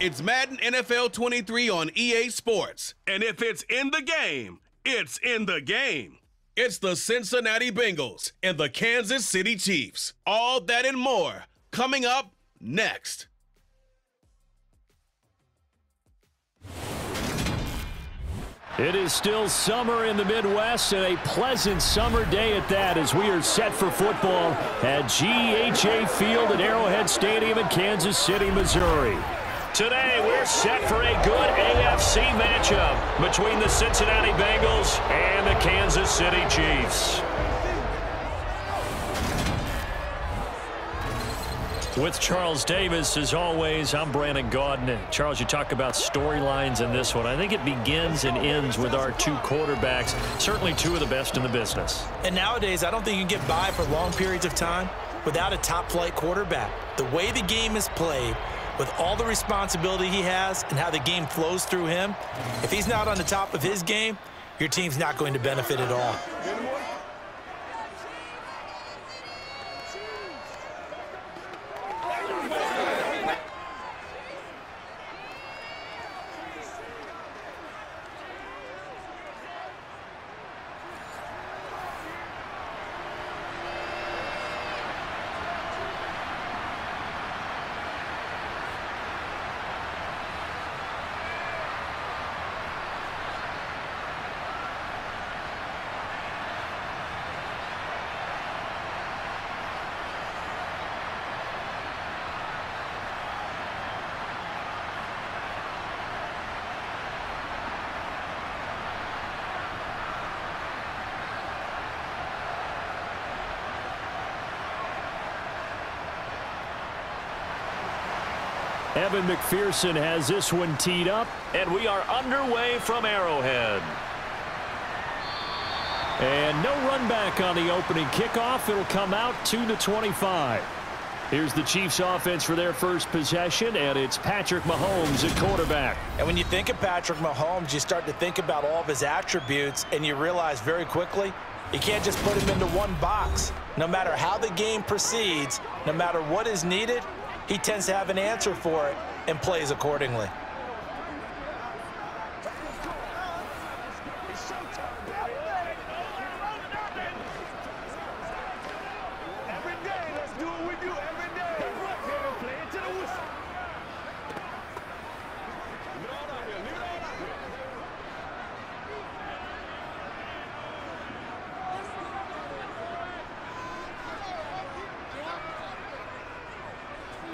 It's Madden NFL 23 on EA Sports. And if it's in the game, it's in the game. It's the Cincinnati Bengals and the Kansas City Chiefs. All that and more coming up next. It is still summer in the Midwest, and a pleasant summer day at that, as we are set for football at GEHA Field at Arrowhead Stadium in Kansas City, Missouri. Today, we're set for a good AFC matchup between the Cincinnati Bengals and the Kansas City Chiefs. With Charles Davis, as always, I'm Brandon Gaudin. Charles, you talk about storylines in this one. I think it begins and ends with our two quarterbacks, certainly two of the best in the business. And nowadays, I don't think you can get by for long periods of time without a top-flight quarterback. The way the game is played, with all the responsibility he has and how the game flows through him, if he's not on the top of his game, your team's not going to benefit at all. Evan McPherson has this one teed up, and we are underway from Arrowhead. And no run back on the opening kickoff. It'll come out to the 25. Here's the Chiefs offense for their first possession, and it's Patrick Mahomes at quarterback. And when you think of Patrick Mahomes, you start to think about all of his attributes, and you realize very quickly you can't just put him into one box. No matter how the game proceeds, no matter what is needed, he tends to have an answer for it and plays accordingly.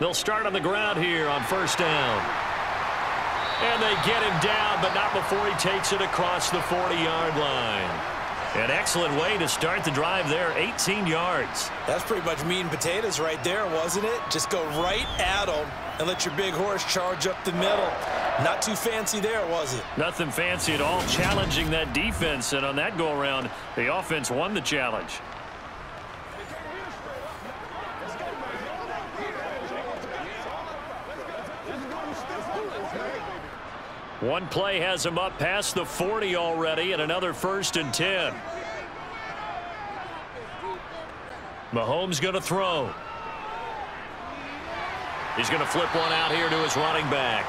They'll start on the ground here on first down. And they get him down, but not before he takes it across the 40-yard line. An excellent way to start the drive there, 18 yards. That's pretty much meat and potatoes right there, wasn't it? Just go right at them and let your big horse charge up the middle. Not too fancy there, was it? Nothing fancy at all, challenging that defense. And on that go-around, the offense won the challenge. One play has him up past the 40 already, and another 1st and 10. Mahomes going to throw. He's going to flip one out here to his running back.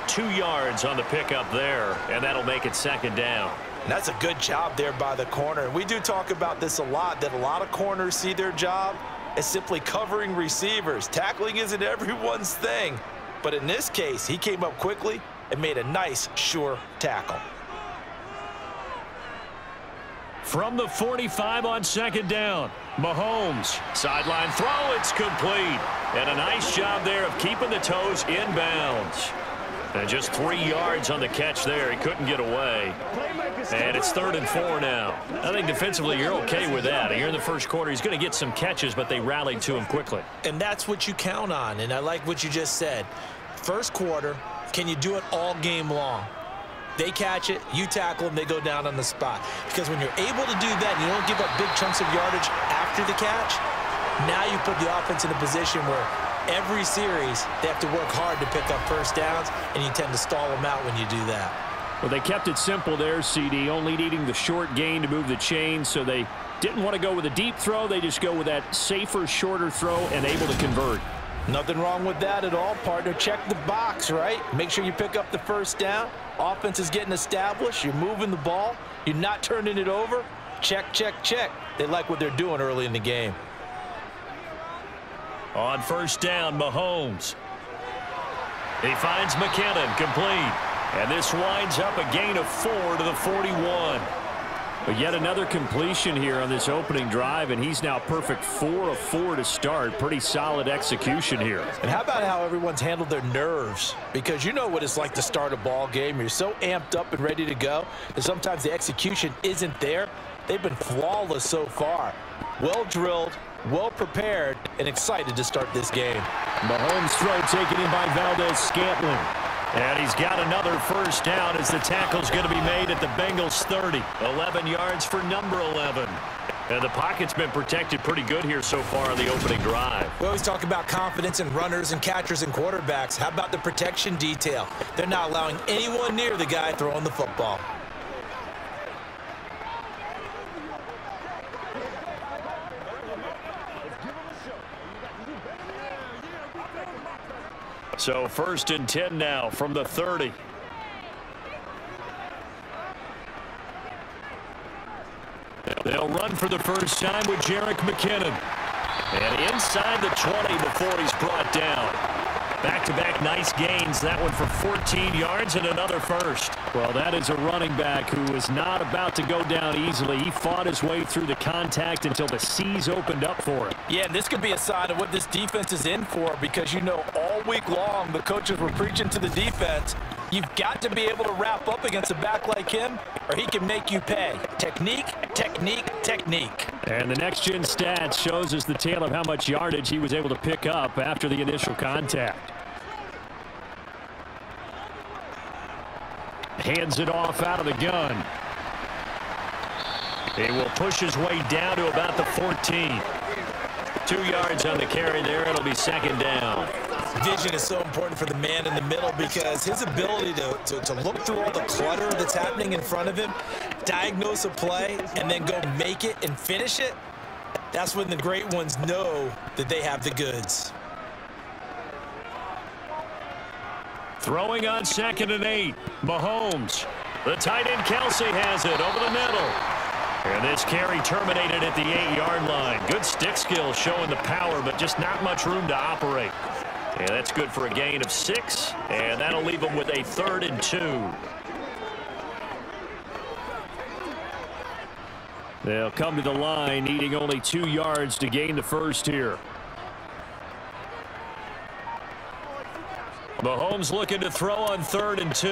2 yards on the pickup there, and that'll make it 2nd down. And that's a good job there by the corner. And we do talk about this a lot, that a lot of corners see their job as simply covering receivers. Tackling isn't everyone's thing. But in this case, he came up quickly and made a nice, sure tackle. From the 45 on 2nd down, Mahomes, sideline throw, it's complete. And a nice job there of keeping the toes inbounds. And just 3 yards on the catch there. He couldn't get away. And it's 3rd and 4 now. I think defensively you're okay with that. Here in the first quarter, he's going to get some catches, but they rallied to him quickly. And that's what you count on, and I like what you just said. First quarter, can you do it all game long? They catch it, you tackle them, they go down on the spot. Because when you're able to do that and you don't give up big chunks of yardage after the catch, now you put the offense in a position where every series they have to work hard to pick up first downs, and you tend to stall them out when you do that. Well, they kept it simple there, CD, only needing the short gain to move the chains, so they didn't want to go with a deep throw. They just go with that safer, shorter throw and able to convert. Nothing wrong with that at all, partner. Check the box, right? Make sure you pick up the first down. Offense is getting established. You're moving the ball. You're not turning it over. Check, check, check. They like what they're doing early in the game. On first down, Mahomes. He finds McKinnon, complete. And this winds up a gain of 4 to the 41. But yet another completion here on this opening drive, and he's now perfect 4 of 4 to start. Pretty solid execution here. And how about how everyone's handled their nerves? Because you know what it's like to start a ball game. You're so amped up and ready to go, and sometimes the execution isn't there. They've been flawless so far. Well drilled, well prepared, and excited to start this game. Mahomes' throw taken in by Valdez-Scantling. And he's got another first down as the tackle's going to be made at the Bengals 30. 11 yards for number 11. And the pocket's been protected pretty good here so far on the opening drive. We always talk about confidence in runners and catchers and quarterbacks. How about the protection detail? They're not allowing anyone near the guy throwing the football. So 1st and 10 now from the 30. They'll run for the first time with Jerick McKinnon. And inside the 20 before he's brought down. Back-to-back nice gains. That one for 14 yards and another first. Well, that is a running back who is not about to go down easily. He fought his way through the contact until the seas opened up for him. Yeah, and this could be a sign of what this defense is in for, because you know all week long the coaches were preaching to the defense, you've got to be able to wrap up against a back like him or he can make you pay. Technique, technique, technique. And the next-gen stats shows us the tale of how much yardage he was able to pick up after the initial contact. Hands it off out of the gun. He will push his way down to about the 14. 2 yards on the carry there. It'll be 2nd down. Vision is so important for the man in the middle, because his ability to look through all the clutter that's happening in front of him, diagnose a play, and then go make it and finish it, that's when the great ones know that they have the goods. Throwing on 2nd and 8. Mahomes. The tight end Kelsey has it over the middle. And this carry terminated at the 8-yard line. Good stick skill showing the power, but just not much room to operate. And that's good for a gain of 6. And that'll leave them with a 3rd and 2. They'll come to the line, needing only 2 yards to gain the first here. Mahomes looking to throw on 3rd and 2.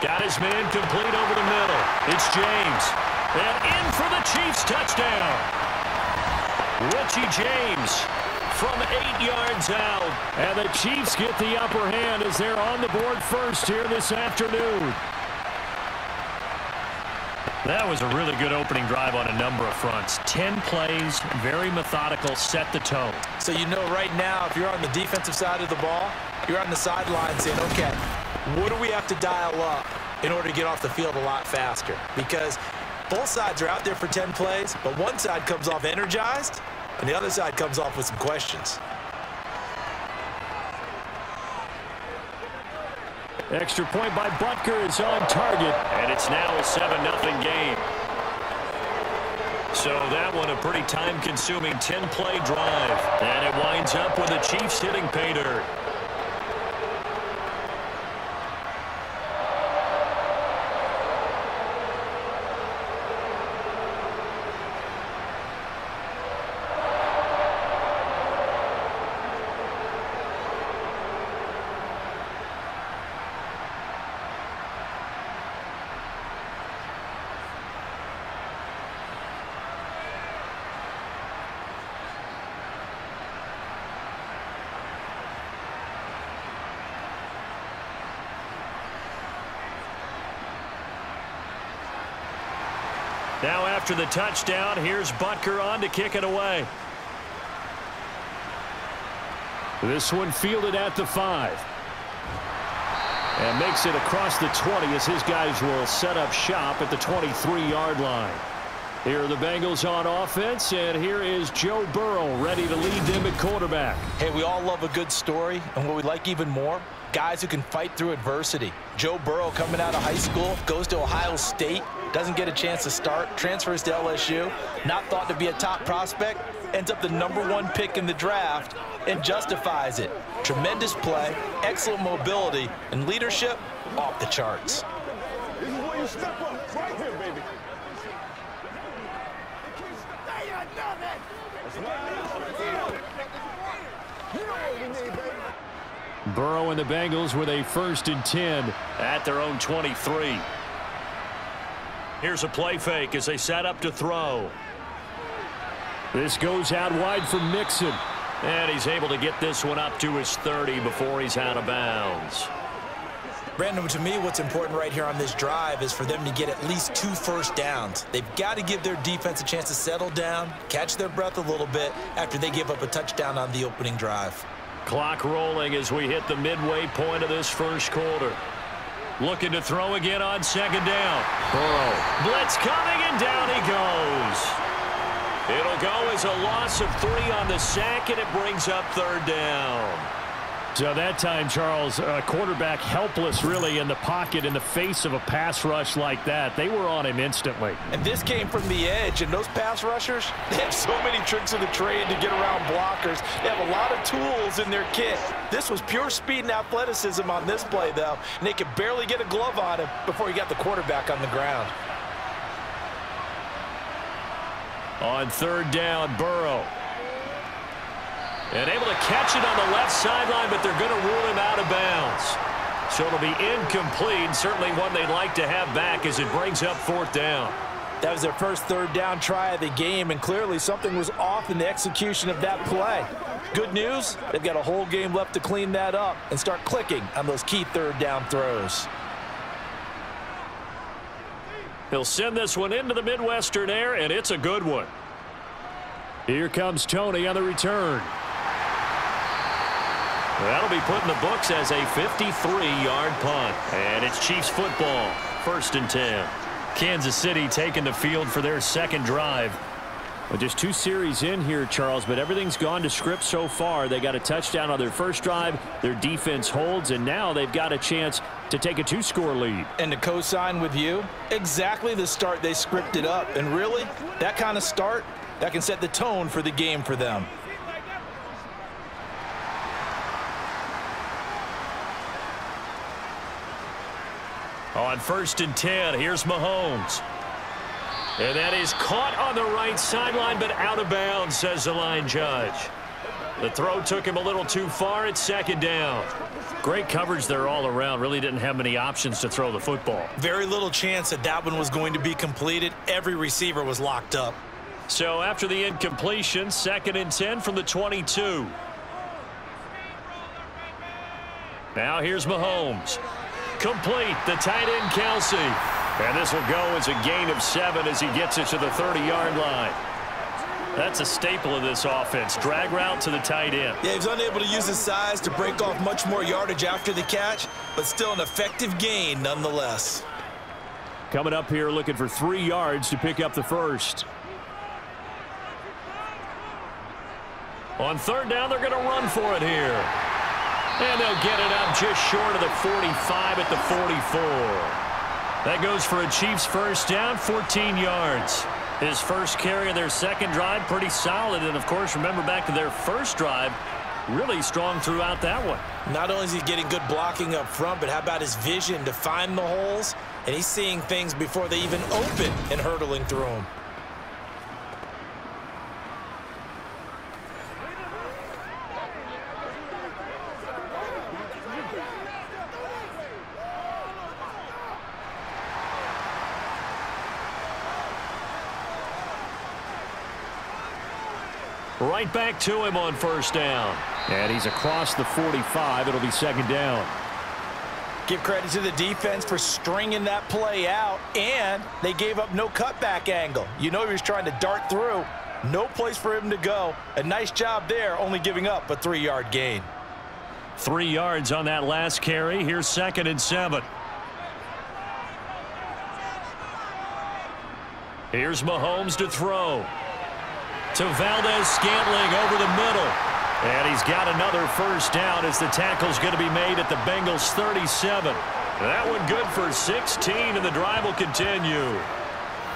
Got his man complete over the middle. It's James. And in for the Chiefs touchdown. Richie James from 8 yards out. And the Chiefs get the upper hand as they're on the board first here this afternoon. That was a really good opening drive on a number of fronts. 10 plays, very methodical, set the tone. So you know right now, if you're on the defensive side of the ball, you're on the sideline saying, okay, what do we have to dial up in order to get off the field a lot faster? Because both sides are out there for 10 plays, but one side comes off energized, and the other side comes off with some questions. Extra point by Butker is on target, and it's now a 7-0 game. So that one a pretty time-consuming 10-play drive. And it winds up with the Chiefs hitting pay dirt. Now after the touchdown, here's Butker on to kick it away. This one fielded at the 5. And makes it across the 20 as his guys will set up shop at the 23-yard line. Here are the Bengals on offense, and here is Joe Burrow ready to lead them at quarterback. Hey, we all love a good story, and what we like even more, guys who can fight through adversity. Joe Burrow coming out of high school, goes to Ohio State, doesn't get a chance to start, transfers to LSU, not thought to be a top prospect, ends up the #1 pick in the draft, and justifies it. Tremendous play, excellent mobility, and leadership off the charts. This is where you step up, right here, baby. Burrow and the Bengals with a 1st and 10 at their own 23. Here's a play fake as they set up to throw. This goes out wide for Mixon. And he's able to get this one up to his 30 before he's out of bounds. Brandon, to me, what's important right here on this drive is for them to get at least 2 first downs. They've got to give their defense a chance to settle down, catch their breath a little bit after they give up a touchdown on the opening drive. Clock rolling as we hit the midway point of this first quarter. Looking to throw again on 2nd down. Burrow. Blitz coming, and down he goes. It'll go as a loss of 3 on the sack, and it brings up 3rd down. So that time, Charles, quarterback helpless really in the pocket in the face of a pass rush like that. They were on him instantly. And this came from the edge, and those pass rushers, they have so many tricks of the trade to get around blockers. They have a lot of tools in their kit. This was pure speed and athleticism on this play, though, and they could barely get a glove on him before he got the quarterback on the ground. On 3rd down, Burrow. And able to catch it on the left sideline, but they're going to rule him out of bounds. So it'll be incomplete, certainly one they'd like to have back as it brings up 4th down. That was their first 3rd down try of the game, and clearly something was off in the execution of that play. Good news, they've got a whole game left to clean that up and start clicking on those key 3rd down throws. He'll send this one into the Midwestern air, and it's a good one. Here comes Tony on the return. That'll be put in the books as a 53-yard punt. And it's Chiefs football, 1st and 10. Kansas City taking the field for their 2nd drive. Well, just 2 series in here, Charles, but everything's gone to script so far. They got a touchdown on their first drive. Their defense holds, and now they've got a chance to take a 2-score lead. And to co-sign with you, exactly the start they scripted up. And really, that kind of start, that can set the tone for the game for them. On 1st and 10, here's Mahomes. And that is caught on the right sideline, but out of bounds, says the line judge. The throw took him a little too far. It's 2nd down. Great coverage there all around. Really didn't have many options to throw the football. Very little chance that that one was going to be completed. Every receiver was locked up. So after the incompletion, 2nd and 10 from the 22. Now here's Mahomes. Complete, the tight end Kelsey. And this will go as a gain of 7 as he gets it to the 30-yard line. That's a staple of this offense. Drag route to the tight end. Yeah, he was unable to use his size to break off much more yardage after the catch, but still an effective gain nonetheless. Coming up here looking for 3 yards to pick up the 1st. On 3rd down, they're going to run for it here. And they'll get it up just short of the 45 at the 44. That goes for a Chiefs 1st down, 14 yards. His first carry of their 2nd drive, pretty solid. And, of course, remember back to their 1st drive, really strong throughout that one. Not only is he getting good blocking up front, but how about his vision to find the holes? And he's seeing things before they even open and hurtling through them. Right back to him on 1st down. And he's across the 45. It'll be 2nd down. Give credit to the defense for stringing that play out, and they gave up no cutback angle. You know he was trying to dart through. No place for him to go. A nice job there, only giving up a 3-yard gain. 3 yards on that last carry. Here's 2nd and 7. Here's Mahomes to throw. To Valdez-Scantling over the middle. And he's got another first down as the tackle's going to be made at the Bengals 37. That one good for 16, and the drive will continue.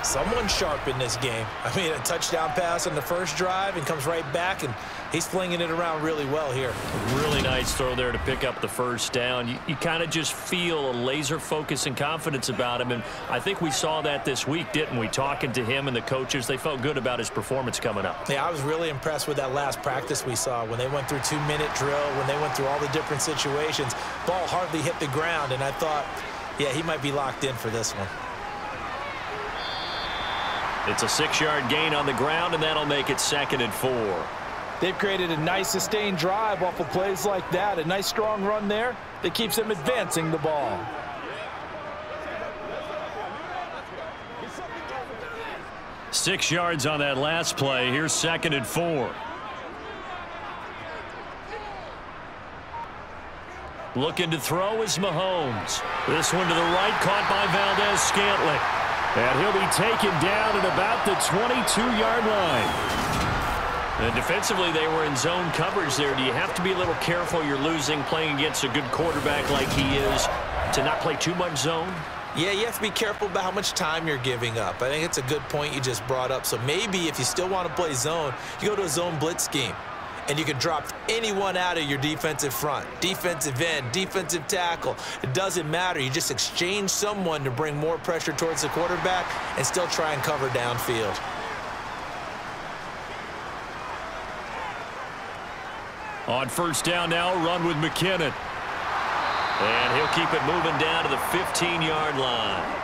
Someone sharp in this game. I mean, a touchdown pass on the first drive and comes right back, and he's flinging it around really well here. Really nice throw there to pick up the first down. You kind of just feel a laser focus and confidence about him, and I think we saw that this week, didn't we? Talking to him and the coaches, they felt good about his performance coming up. Yeah, I was really impressed with that last practice we saw when they went through 2-minute drill, when they went through all the different situations. Ball hardly hit the ground, and I thought, yeah, he might be locked in for this one. It's a 6-yard gain on the ground, and that'll make it 2nd and 4. They've created a nice sustained drive off of plays like that. A nice strong run there that keeps them advancing the ball. Six yards on that last play. Here's 2nd and 4. Looking to throw is Mahomes. This one to the right, caught by Valdez-Scantling. And he'll be taken down at about the 22-yard line. And defensively, they were in zone coverage there. Do you have to be a little careful? You're losing, playing against a good quarterback like he is, to not play too much zone? Yeah, you have to be careful about how much time you're giving up. I think it's a good point you just brought up. So maybe if you still want to play zone, you go to a zone blitz scheme. And you can drop anyone out of your defensive front, defensive end, defensive tackle. It doesn't matter. You just exchange someone to bring more pressure towards the quarterback and still try and cover downfield. On first down now, run with McKinnon. And he'll keep it moving down to the 15-yard line.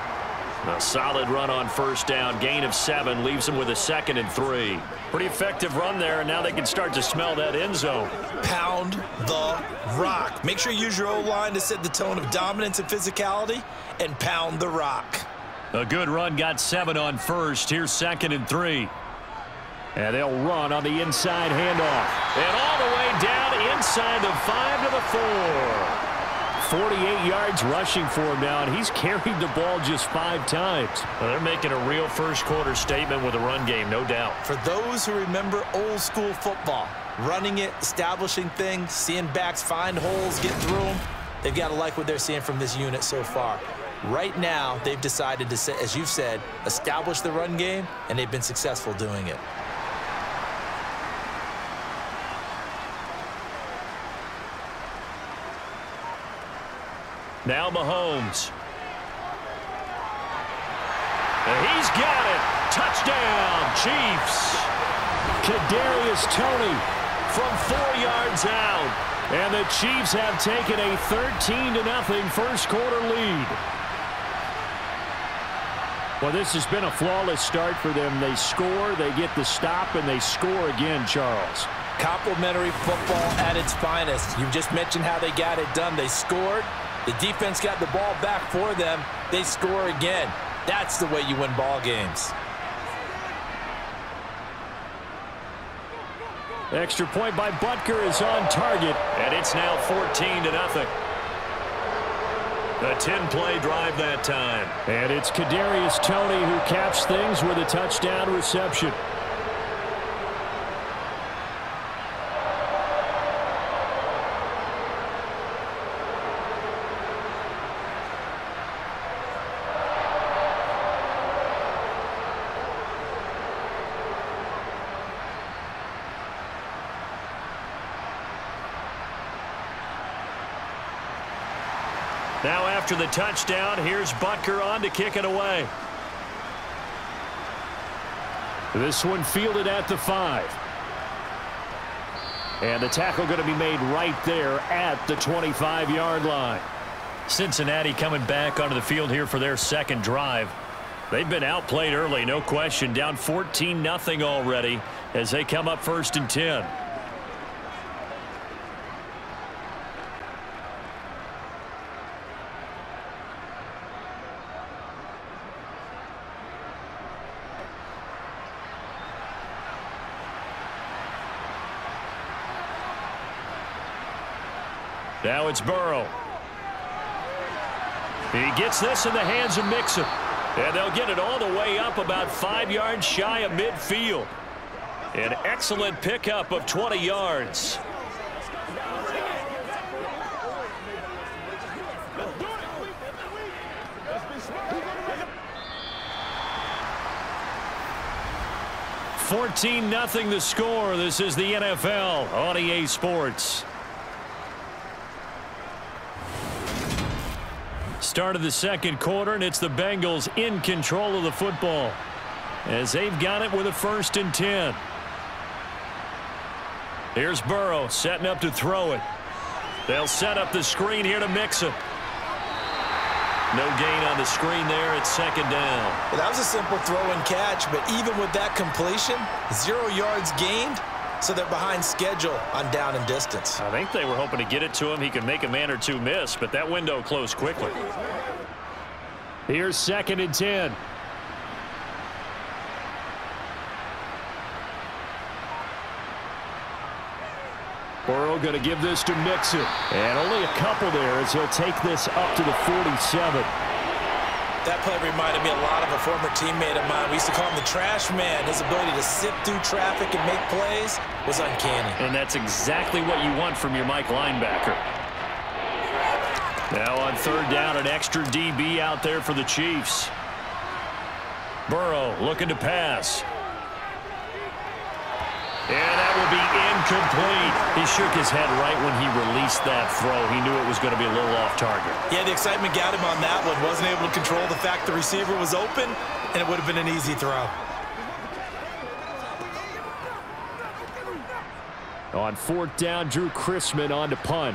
A solid run on first down, gain of 7, leaves him with a 2nd and 3. Pretty effective run there, and now they can start to smell that end zone. Pound the rock. Make sure you use your O-line to set the tone of dominance and physicality, and pound the rock. A good run, got 7 on first. Here's 2nd and 3. And they'll run on the inside handoff. And all the way down inside the 5 to the 4. 48 yards rushing for him now, and he's carried the ball just 5 times. Well, they're making a real first-quarter statement with a run game, no doubt. For those who remember old-school football, running it, establishing things, seeing backs find holes, get through them, they've got to like what they're seeing from this unit so far. Right now, they've decided to, as you've said, establish the run game, and they've been successful doing it. Now Mahomes. And he's got it. Touchdown, Chiefs. Kadarius Toney from 4 yards out. And the Chiefs have taken a 13-0 first-quarter lead. Well, this has been a flawless start for them. They score, they get the stop, and they score again, Charles. Complimentary football at its finest. You just mentioned how they got it done. They scored. The defense got the ball back for them. They score again. That's the way you win ball games. Extra point by Butker is on target, and it's now 14-0. A 10-play drive that time. And it's Kadarius Toney who caps things with a touchdown reception. Now after the touchdown, here's Butker on to kick it away. This one fielded at the 5. And the tackle going to be made right there at the 25-yard line. Cincinnati coming back onto the field here for their second drive. They've been outplayed early, no question. Down 14-0 already as they come up 1st and 10. Now it's Burrow. He gets this in the hands of Mixon. And they'll get it all the way up about 5 yards shy of midfield. An excellent pickup of 20 yards. $14-0 the score. This is the NFL on EA Sports. Start of the second quarter, and it's the Bengals in control of the football as they've got it with a 1st and 10. Here's Burrow setting up to throw it. They'll set up the screen here to mix it. No gain on the screen there at 2nd down. Well, that was a simple throw and catch, but even with that completion, 0 yards gained, so they're behind schedule on down and distance. I think they were hoping to get it to him. He could make a man or two miss, but that window closed quickly. Here's 2nd and 10. Burrow going to give this to Mixon. And only a couple there as he'll take this up to the 47. That play reminded me a lot of a former teammate of mine. We used to call him the trash man. His ability to sift through traffic and make plays was uncanny. And that's exactly what you want from your Mike linebacker. Now on 3rd down, an extra DB out there for the Chiefs. Burrow looking to pass. And that will be incomplete. He shook his head right when he released that throw. He knew it was going to be a little off target. Yeah, the excitement got him on that one. Wasn't able to control the fact the receiver was open, and it would have been an easy throw. On 4th down, Drew Chrisman on to punt.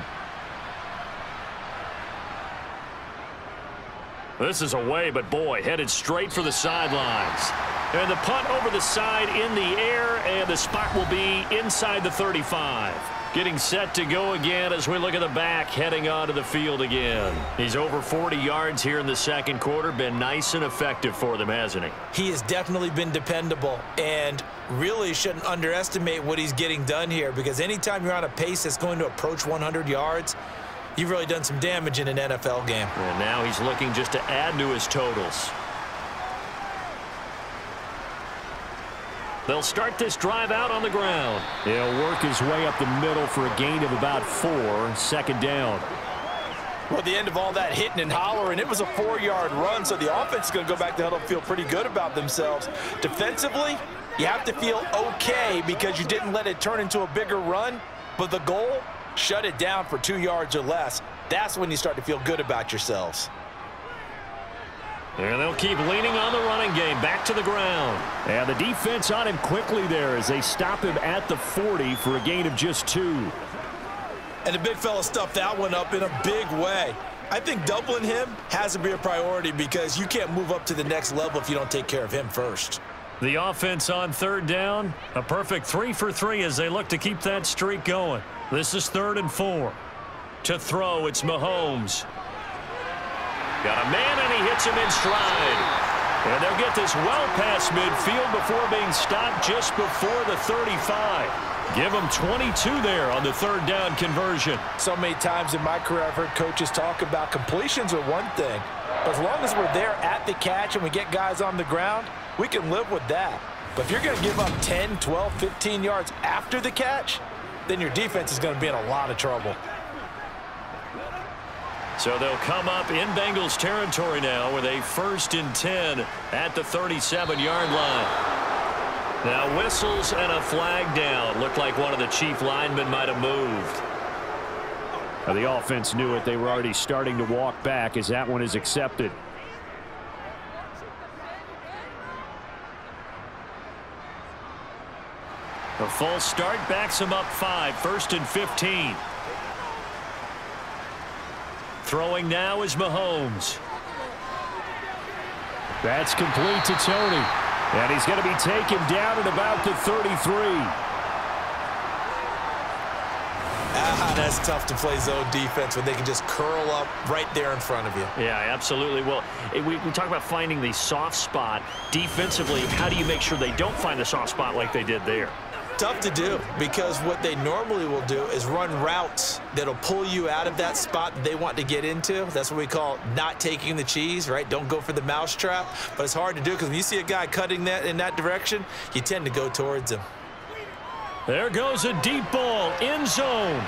This is away, but boy, headed straight for the sidelines. And the punt over the side in the air, and the spot will be inside the 35. Getting set to go again as we look at the back, heading onto the field again. He's over 40 yards here in the second quarter. Been nice and effective for them, hasn't he? He has definitely been dependable, and really shouldn't underestimate what he's getting done here, because anytime you're on a pace that's going to approach 100 yards, you've really done some damage in an NFL game. And now he's looking just to add to his totals. They'll start this drive out on the ground. He'll work his way up the middle for a gain of about 4, 2nd down. Well, the end of all that hitting and hollering, it was a 4-yard run, so the offense is going to go back to huddle and feel pretty good about themselves. Defensively, you have to feel okay because you didn't let it turn into a bigger run, but the goal, shut it down for 2 yards or less. That's when you start to feel good about yourselves. And they'll keep leaning on the running game. Back to the ground. And the defense on him quickly there as they stop him at the 40 for a gain of just 2. And the big fella stuffed that one up in a big way. I think doubling him has to be a priority because you can't move up to the next level if you don't take care of him first. The offense on 3rd down. A perfect 3 for 3 as they look to keep that streak going. This is 3rd and 4. To throw, it's Mahomes. Got a man, and he hits him in stride. And they'll get this well past midfield before being stopped just before the 35. Give them 22 there on the 3rd down conversion. So many times in my career I've heard coaches talk about completions are one thing, but as long as we're there at the catch and we get guys on the ground, we can live with that. But if you're going to give up 10, 12, 15 yards after the catch, then your defense is going to be in a lot of trouble. So they'll come up in Bengals territory now with a 1st and 10 at the 37-yard line. Now whistles and a flag down. Looked like one of the chief linemen might have moved. Now the offense knew it. They were already starting to walk back as that one is accepted. A false start backs him up 5. 1st and 15. Throwing now is Mahomes. That's complete to Tony. And he's going to be taken down at about the 33. That's tough to play zone defense when they can just curl up right there in front of you. Yeah, absolutely. Well, we talk about finding the soft spot. Defensively, how do you make sure they don't find the soft spot like they did there? tough to do because what they normally will do is run routes that'll pull you out of that spot that they want to get into. That's what we call not taking the cheese, right? Don't go for the mousetrap. But it's hard to do because when you see a guy cutting that in that direction, you tend to go towards him. There goes a deep ball, end zone.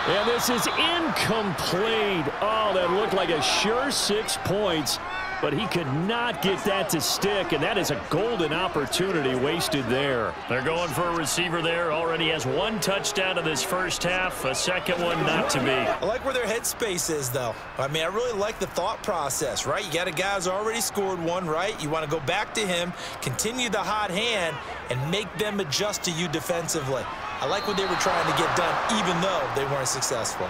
And this is incomplete. Oh, that looked like a sure 6 points, but he could not get that to stick, and that is a golden opportunity wasted there. They're going for a receiver there. Already has 1 touchdown in this first half, a second one not to be. I like where their headspace is, though. I mean, I really like the thought process, right? You got a guy who's already scored 1, right? You want to go back to him, continue the hot hand, and make them adjust to you defensively. I like what they were trying to get done, even though they weren't successful.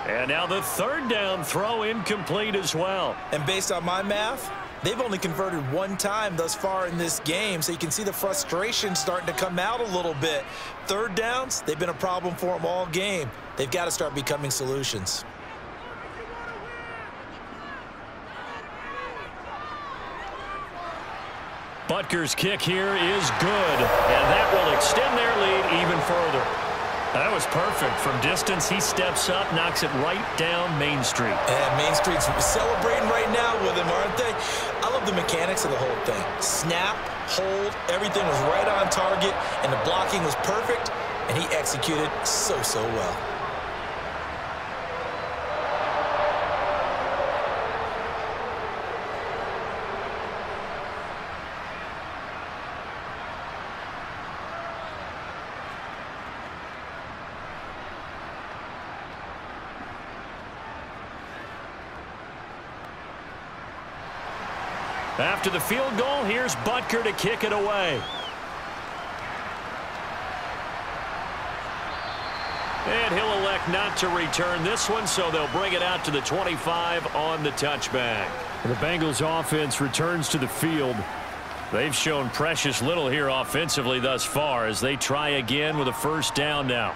And now the 3rd down throw incomplete as well. And based on my math, they've only converted 1 time thus far in this game, so you can see the frustration starting to come out a little bit. 3rd downs, they've been a problem for them all game. They've got to start becoming solutions. Butker's kick here is good, and that will extend their lead even further. That was perfect. From distance, he steps up, knocks it right down Main Street. And Main Street's celebrating right now with him, aren't they? I love the mechanics of the whole thing. Snap, hold, everything was right on target, and the blocking was perfect, and he executed so well. After the field goal, here's Butker to kick it away. And he'll elect not to return this one, so they'll bring it out to the 25 on the touchback. The Bengals offense returns to the field. They've shown precious little here offensively thus far as they try again with a 1st down now.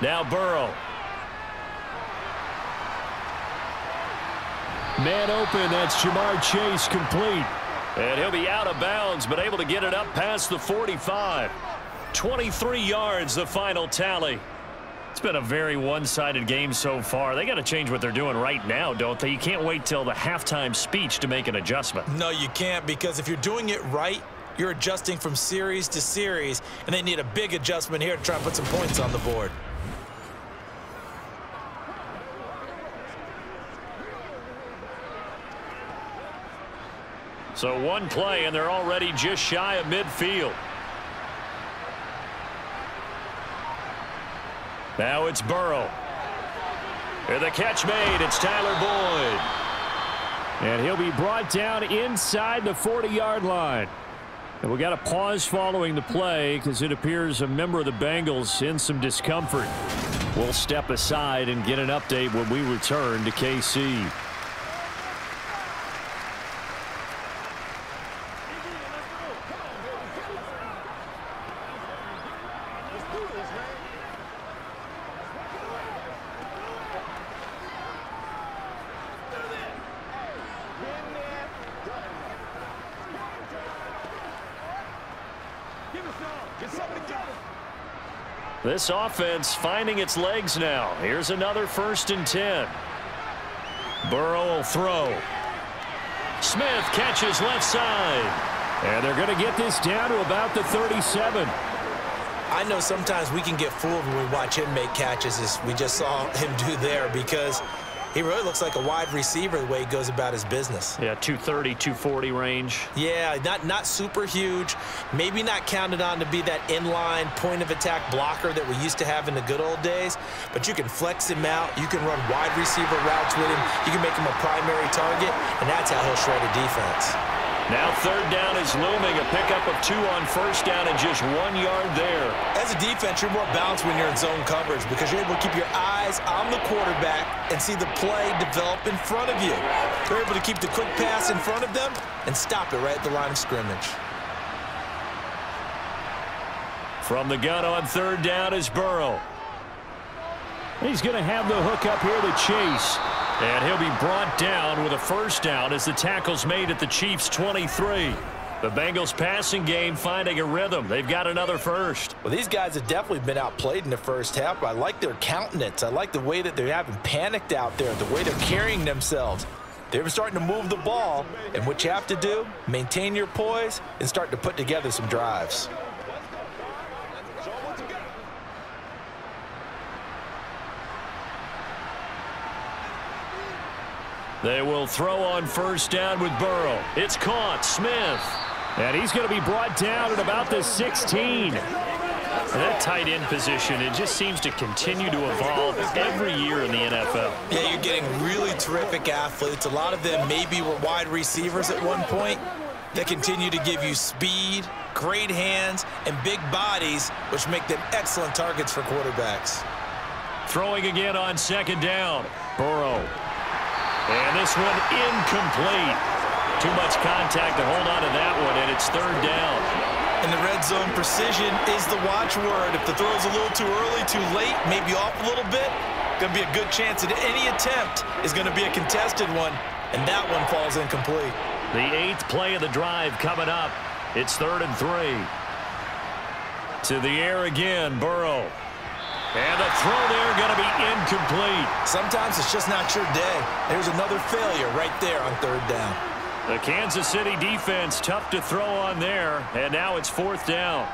Now Burrow. Man open, that's Jamar Chase complete. And he'll be out of bounds, but able to get it up past the 45. 23 yards, the final tally. It's been a very one-sided game so far. They got to change what they're doing right now, don't they? You can't wait till the halftime speech to make an adjustment. No, you can't, because if you're doing it right, you're adjusting from series to series, and they need a big adjustment here to try and put some points on the board. So 1 play, and they're already just shy of midfield. Now it's Burrow. And the catch made. It's Tyler Boyd. And he'll be brought down inside the 40-yard line. And we got a pause following the play because it appears a member of the Bengals in some discomfort. We'll step aside and get an update when we return to KC. This offense finding its legs now. Here's another 1st and 10. Burrow will throw. Smith catches left side. And they're going to get this down to about the 37. I know sometimes we can get fooled when we watch him make catches, as we just saw him do there, because he really looks like a wide receiver the way he goes about his business. Yeah, 230, 240 range. Yeah, not super huge. Maybe not counted on to be that inline point-of-attack blocker that we used to have in the good old days. But you can flex him out. You can run wide receiver routes with him. You can make him a primary target, and that's how he'll shred a defense. Now third down is looming. A pickup of 2 on first down and just 1 yard there. As a defense, you're more balanced when you're in zone coverage because you're able to keep your eyes on the quarterback and see the play develop in front of you. They're able to keep the quick pass in front of them and stop it right at the line of scrimmage. From the gun on third down is Burrow. He's going to have the hook up here to Chase. And he'll be brought down with a first down as the tackle's made at the Chiefs' 23. The Bengals passing game finding a rhythm. They've got another first. Well, these guys have definitely been outplayed in the first half. I like their countenance. I like the way that they're having panicked out there, the way they're carrying themselves. They're starting to move the ball, and what you have to do, maintain your poise and start to put together some drives. They will throw on first down with Burrow. It's caught. Smith. And he's going to be brought down at about the 16. And that tight end position, it just seems to continue to evolve every year in the NFL. Yeah, you're getting really terrific athletes. A lot of them maybe were wide receivers at one point. They continue to give you speed, great hands, and big bodies, which make them excellent targets for quarterbacks. Throwing again on second down. Burrow. And this one incomplete. Too much contact to hold on to that one, and it's third down. And the red zone precision is the watchword. If the throw's a little too early, too late, maybe off a little bit, going to be a good chance that any attempt is going to be a contested one, and that one falls incomplete. The 8th play of the drive coming up. It's 3rd and 3. To the air again, Burrow. And the throw there going to be incomplete. Sometimes it's just not your day. There's another failure right there on third down. The Kansas City defense tough to throw on there, and now it's 4th down.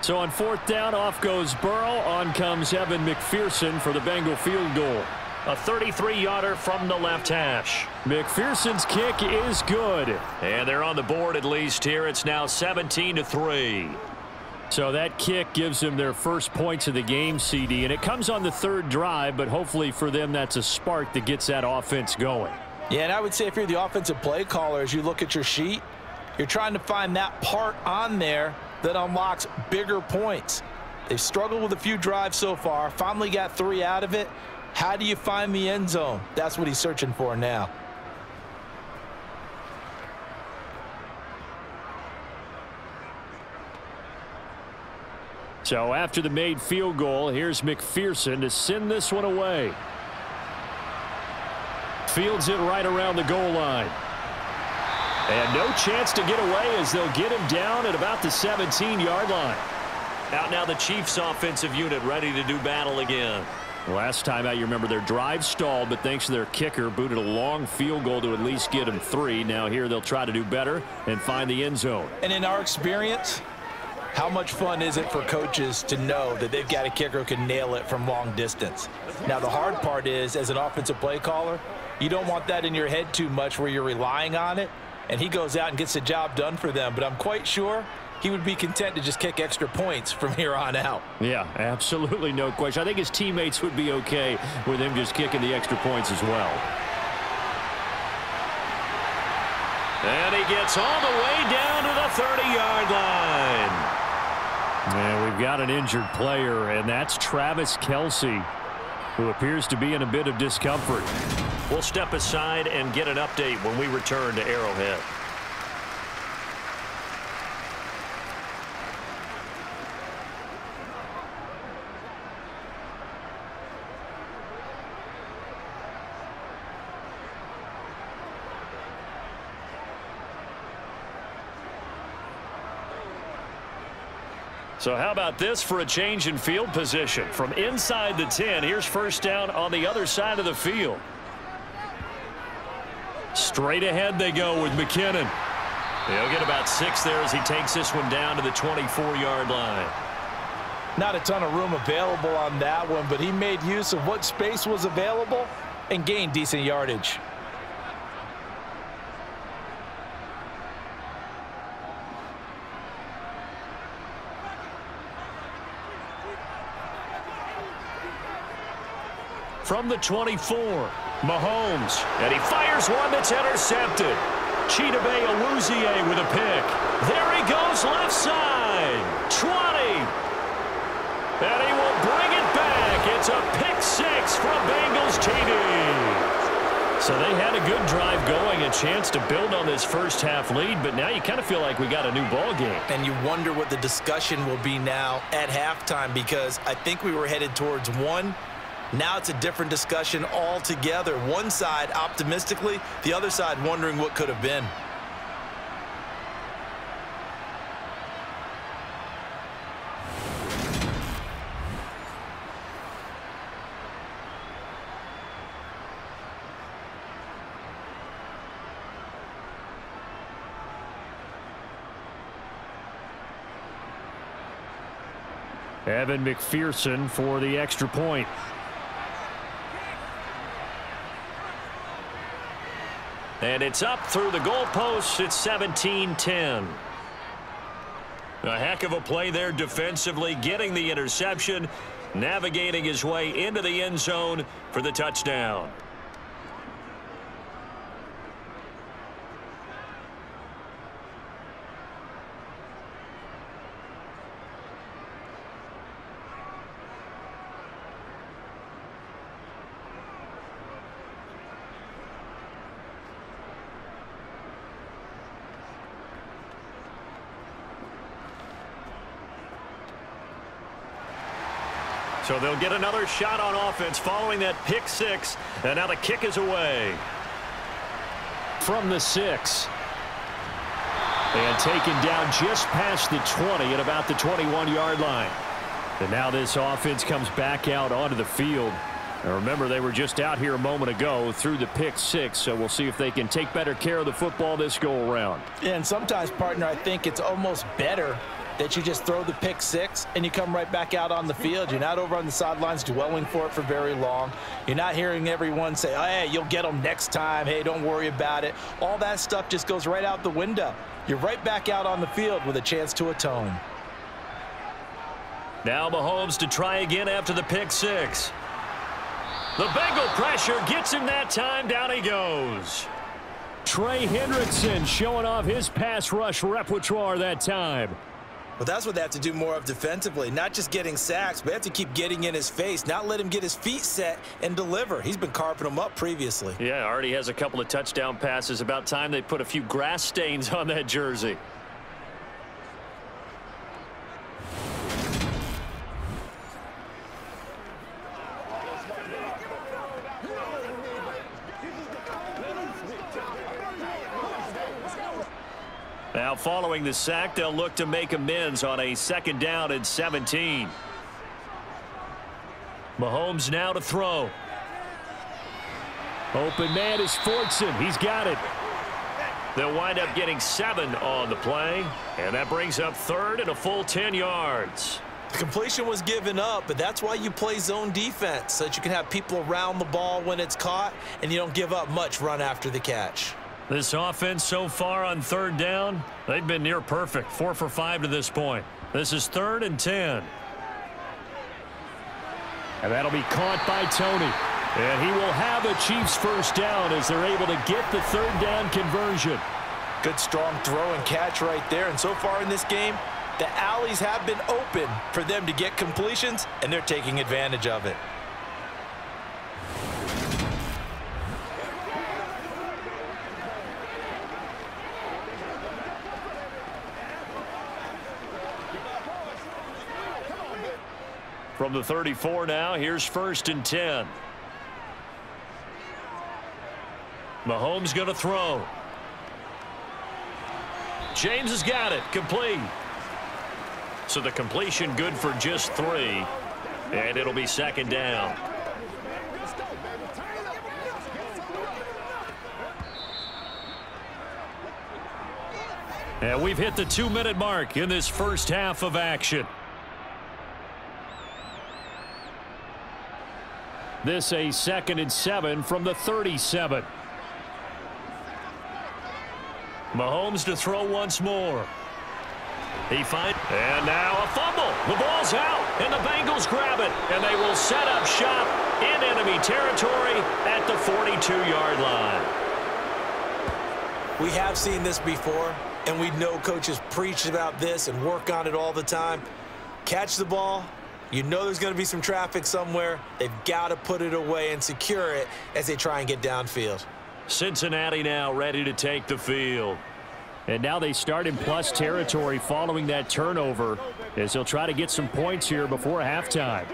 So on 4th down, off goes Burrow. On comes Evan McPherson for the Bengal field goal. A 33-yarder from the left hash. McPherson's kick is good. And they're on the board at least here. It's now 17-3. So that kick gives them their first points of the game, CD. And it comes on the 3rd drive, but hopefully for them that's a spark that gets that offense going. Yeah, and I would say if you're the offensive play caller, as you look at your sheet, you're trying to find that part on there that unlocks bigger points. They've struggled with a few drives so far, finally got 3 out of it. How do you find the end zone? That's what he's searching for now. So after the made field goal, here's McPherson to send this one away. Fields it right around the goal line. And no chance to get away as they'll get him down at about the 17-yard line. Out now the Chiefs offensive unit ready to do battle again. Last time out, you remember their drive stalled, but thanks to their kicker, booted a long field goal to at least get them 3. Now here they'll try to do better and find the end zone. And in our experience, how much fun is it for coaches to know that they've got a kicker who can nail it from long distance? Now, the hard part is, as an offensive play caller, you don't want that in your head too much where you're relying on it, and he goes out and gets the job done for them. But I'm quite sure he would be content to just kick extra points from here on out. Yeah, absolutely no question. I think his teammates would be okay with him just kicking the extra points as well. And he gets all the way down to the 30-yard line. And we've got an injured player, and that's Travis Kelce, who appears to be in a bit of discomfort. We'll step aside and get an update when we return to Arrowhead. So how about this for a change in field position? From inside the 10, here's first down on the other side of the field. Straight ahead they go with McKinnon. He'll get about 6 there as he takes this one down to the 24-yard line. Not a ton of room available on that one, but he made use of what space was available and gained decent yardage. from the 24. Mahomes, and he fires one that's intercepted. Chidobe Awuzie with a pick. There he goes left side. 20. And he will bring it back. It's a pick six from Bengals TD. So they had a good drive going, a chance to build on this first half lead, but now you kind of feel like we got a new ball game. And you wonder what the discussion will be now at halftime, because I think we were headed towards one. Now it's a different discussion altogether. One side optimistically, the other side wondering what could have been. Evan McPherson for the extra point. And it's up through the goalposts. It's 17-10. A heck of a play there defensively, getting the interception, navigating his way into the end zone for the touchdown. So they'll get another shot on offense following that pick six. And now the kick is away. From the 6. And taken down just past the 20 at about the 21-yard line. And now this offense comes back out onto the field. And remember, they were just out here a moment ago through the pick six. So we'll see if they can take better care of the football this go around. Yeah, and sometimes, partner, I think it's almost better that you just throw the pick six and you come right back out on the field. You're not over on the sidelines dwelling for it for very long. You're not hearing everyone say, oh, hey, you'll get them next time. Hey, don't worry about it. All that stuff just goes right out the window. You're right back out on the field with a chance to atone. Now Mahomes to try again after the pick six. The Bengal pressure gets him that time. Down he goes. Trey Hendrickson showing off his pass rush repertoire that time. Well, that's what they have to do more of defensively, not just getting sacks, but they have to keep getting in his face, not let him get his feet set and deliver. He's been carping them up previously. Yeah, already has a couple of touchdown passes. About time they put a few grass stains on that jersey. Now following the sack, they'll look to make amends on a 2nd down and 17. Mahomes now to throw. Open man is Fortson. He's got it. They'll wind up getting 7 on the play, and that brings up 3rd and a full 10 yards. The completion was given up, but that's why you play zone defense, so that you can have people around the ball when it's caught, and you don't give up much run after the catch. This offense so far on 3rd down, they've been near perfect. 4 for 5 to this point. This is 3rd and 10. And that'll be caught by Tony. And he will have a Chiefs first down as they're able to get the 3rd down conversion. Good strong throw and catch right there. And so far in this game, the alleys have been open for them to get completions, and they're taking advantage of it. From the 34 now, here's 1st and 10. Mahomes going to throw. James has got it. Complete. So the completion good for just 3. And it'll be 2nd down. And we've hit the 2-minute mark in this first half of action. This a 2nd and 7 from the 37. Mahomes to throw once more. He finds, and now a fumble. The ball's out. And the Bengals grab it, and they will set up shop in enemy territory at the 42-yard line. We have seen this before, and we know coaches preach about this and work on it all the time. Catch the ball. You know there's going to be some traffic somewhere. They've got to put it away and secure it as they try and get downfield. Cincinnati now ready to take the field. And now they start in plus territory following that turnover as they'll try to get some points here before halftime.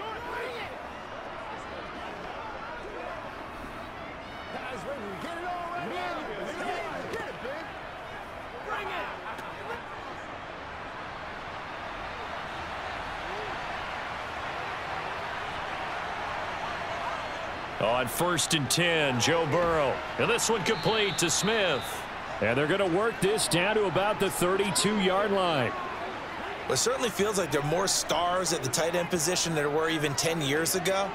On 1st and 10, Joe Burrow. And this one complete to Smith. And they're going to work this down to about the 32-yard line. Well, it certainly feels like there are more stars at the tight end position than there were even 10 years ago.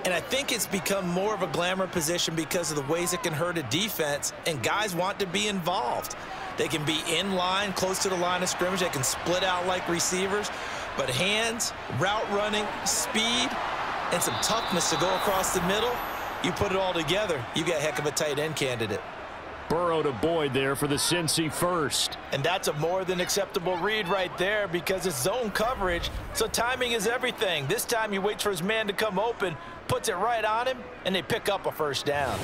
And I think it's become more of a glamour position because of the ways it can hurt a defense, and guys want to be involved. They can be in line, close to the line of scrimmage. They can split out like receivers. But hands, route running, speed, and some toughness to go across the middle, you put it all together, you got a heck of a tight end candidate. Burrow to Boyd there for the Cincy first. And that's a more than acceptable read right there because it's zone coverage, so timing is everything. This time he waits for his man to come open, puts it right on him, and they pick up a first down.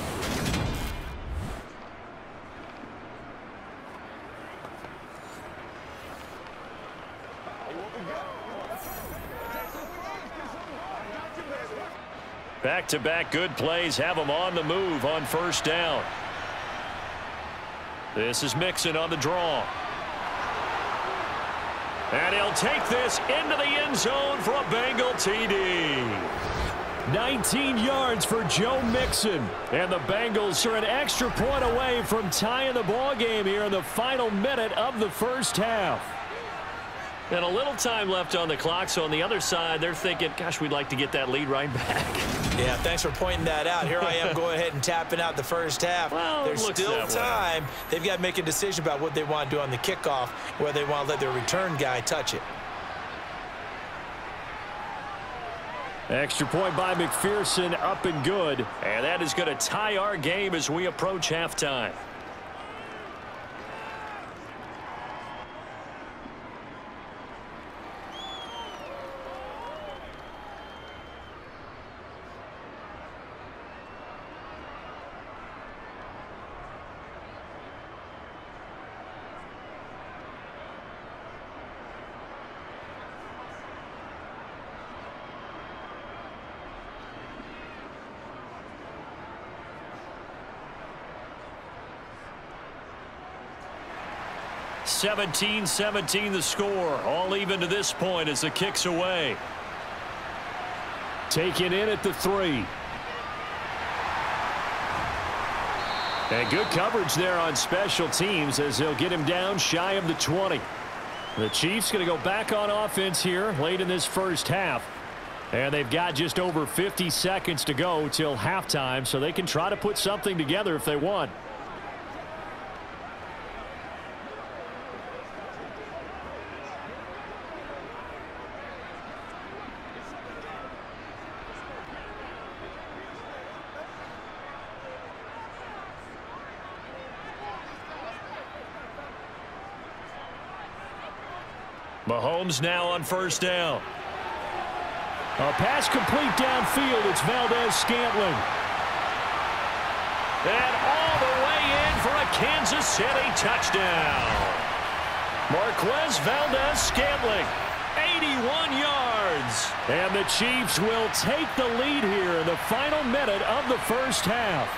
Back-to-back good plays have them on the move on first down. This is Mixon on the draw. And he'll take this into the end zone for a Bengal TD. 19 yards for Joe Mixon. And the Bengals are an extra point away from tying the ball game here in the final minute of the first half. And a little time left on the clock, so on the other side, they're thinking, gosh, we'd like to get that lead right back. Yeah, thanks for pointing that out. Here I am going ahead and tapping out the first half. Well, there's still time. They've got to make a decision about what they want to do on the kickoff, whether they want to let their return guy touch it. Extra point by McPherson, up and good. And that is going to tie our game as we approach halftime. (17-17) the score. All even to this point as the kick's away. Taken in at the 3. And good coverage there on special teams as they'll get him down shy of the 20. The Chiefs going to go back on offense here late in this first half. And they've got just over 50 seconds to go till halftime, so they can try to put something together if they want. Mahomes now on first down. A pass complete downfield. It's Valdez-Scantling. And all the way in for a Kansas City touchdown. Marquez Valdez-Scantling, 81 yards. And the Chiefs will take the lead here in the final minute of the first half.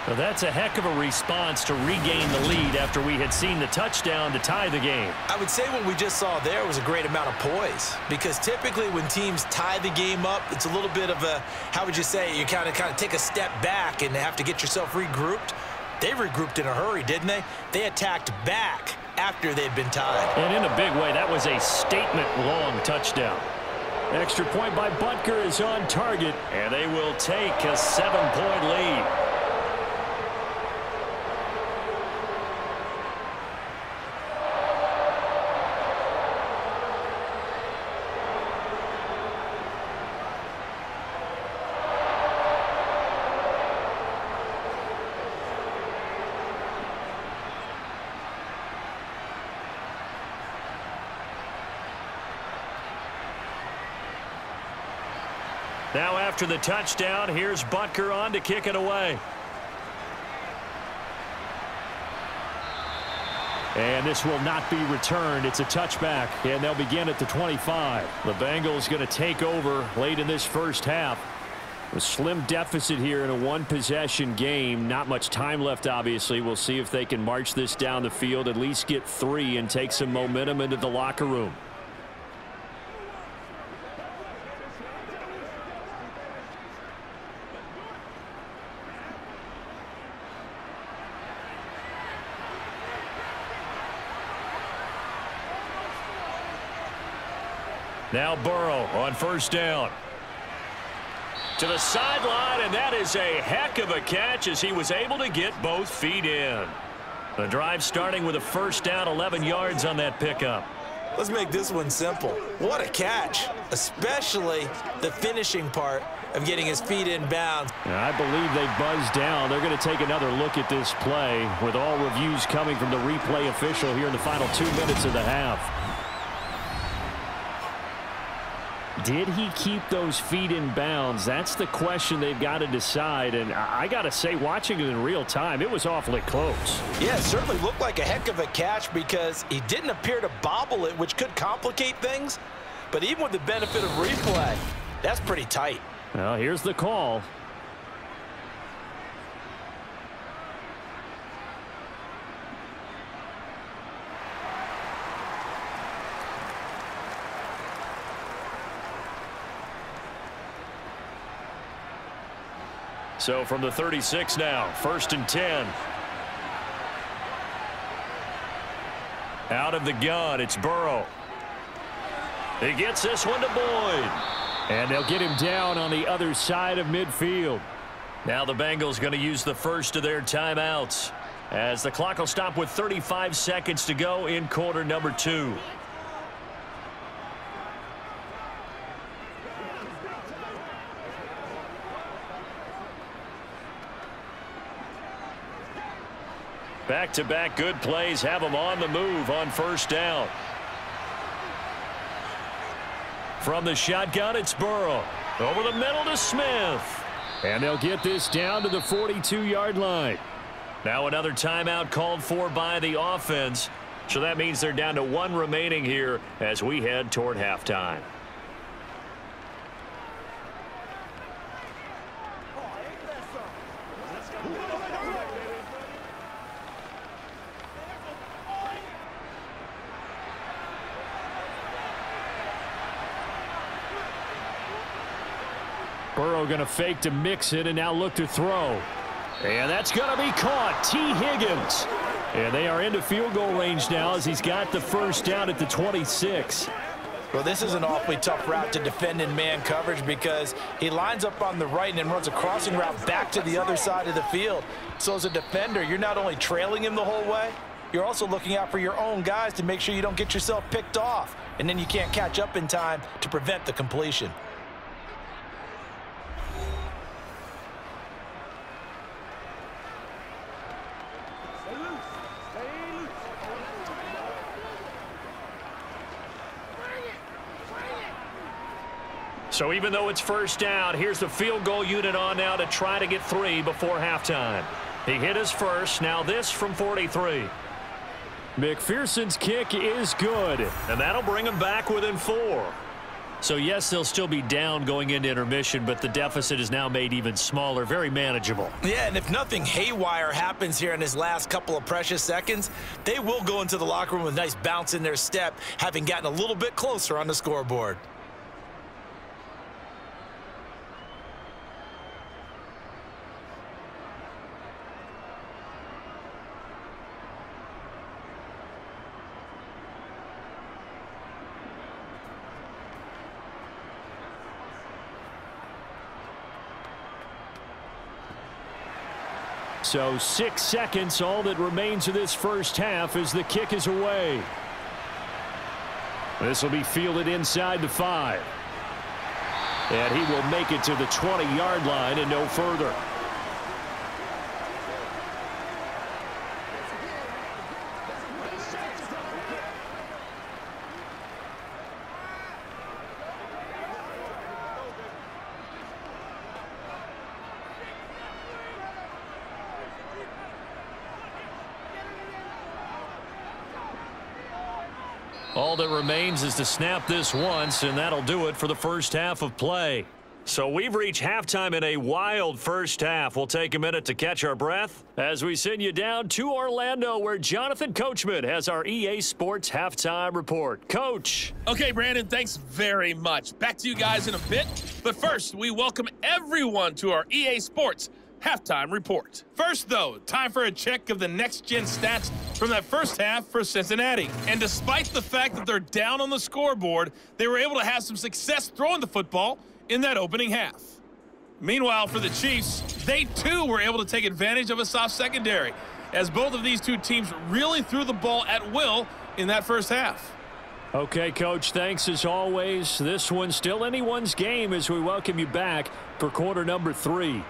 Well, that's a heck of a response to regain the lead after we had seen the touchdown to tie the game. I would say what we just saw there was a great amount of poise, because typically when teams tie the game up, it's a little bit of a, how would you say, you kind of take a step back and have to get yourself regrouped. They regrouped in a hurry, didn't they? They attacked back after they'd been tied. And in a big way, that was a statement-long touchdown. Extra point by Butker is on target, and they will take a 7-point lead. Now after the touchdown, here's Butker on to kick it away. And this will not be returned. It's a touchback, and they'll begin at the 25. The Bengals going to take over late in this first half. A slim deficit here in a one-possession game. Not much time left, obviously. We'll see if they can march this down the field, at least get 3, and take some momentum into the locker room. Now Burrow on first down. To the sideline, and that is a heck of a catch as he was able to get both feet in. The drive starting with a first down, 11 yards on that pickup. Let's make this one simple. What a catch, especially the finishing part of getting his feet in bounds. I believe they buzzed down. They're going to take another look at this play with all reviews coming from the replay official here in the final 2 minutes of the half. Did he keep those feet in bounds? That's the question they've got to decide. And I got to say, watching it in real time, it was awfully close. Yeah, it certainly looked like a heck of a catch because he didn't appear to bobble it, which could complicate things. But even with the benefit of replay, that's pretty tight. Well, here's the call. So from the 36 now, 1st and 10. Out of the gun, it's Burrow. He gets this one to Boyd. And they'll get him down on the other side of midfield. Now the Bengals going to use the first of their timeouts, as the clock will stop with 35 seconds to go in quarter number 2. Back-to-back good plays have them on the move on first down. From the shotgun, it's Burrow. Over the middle to Smith. And they'll get this down to the 42-yard line. Now another timeout called for by the offense. So that means they're down to 1 remaining here as we head toward halftime. Burrow going to fake to mix it and now look to throw. And that's going to be caught. T. Higgins. And they are into field goal range now as he's got the first down at the 26. Well, this is an awfully tough route to defend in man coverage because he lines up on the right and then runs a crossing route back to the other side of the field. So as a defender, you're not only trailing him the whole way, you're also looking out for your own guys to make sure you don't get yourself picked off. And then you can't catch up in time to prevent the completion. So even though it's first down, here's the field goal unit on now to try to get 3 before halftime. He hit his first. Now this from 43. McPherson's kick is good, and that'll bring him back within 4. So yes, they'll still be down going into intermission, but the deficit is now made even smaller, very manageable. Yeah, and if nothing haywire happens here in his last couple of precious seconds, they will go into the locker room with a nice bounce in their step, having gotten a little bit closer on the scoreboard. So 6 seconds, all that remains of this first half as the kick is away. This will be fielded inside the 5. And he will make it to the 20-yard line and no further. All that remains is to snap this once, and that'll do it for the first half of play. So we've reached halftime in a wild first half. We'll take a minute to catch our breath as we send you down to Orlando, where Jonathan Coachman has our EA Sports halftime report. Coach. Okay, Brandon, thanks very much. Back to you guys in a bit. But first, we welcome everyone to our EA Sports halftime report. First, though, time for a check of the next-gen stats from that first half for Cincinnati. And despite the fact that they're down on the scoreboard, they were able to have some success throwing the football in that opening half. Meanwhile, for the Chiefs, they too were able to take advantage of a soft secondary, as both of these two teams really threw the ball at will in that first half. Okay, Coach, thanks as always. This one's still anyone's game as we welcome you back for quarter number 3.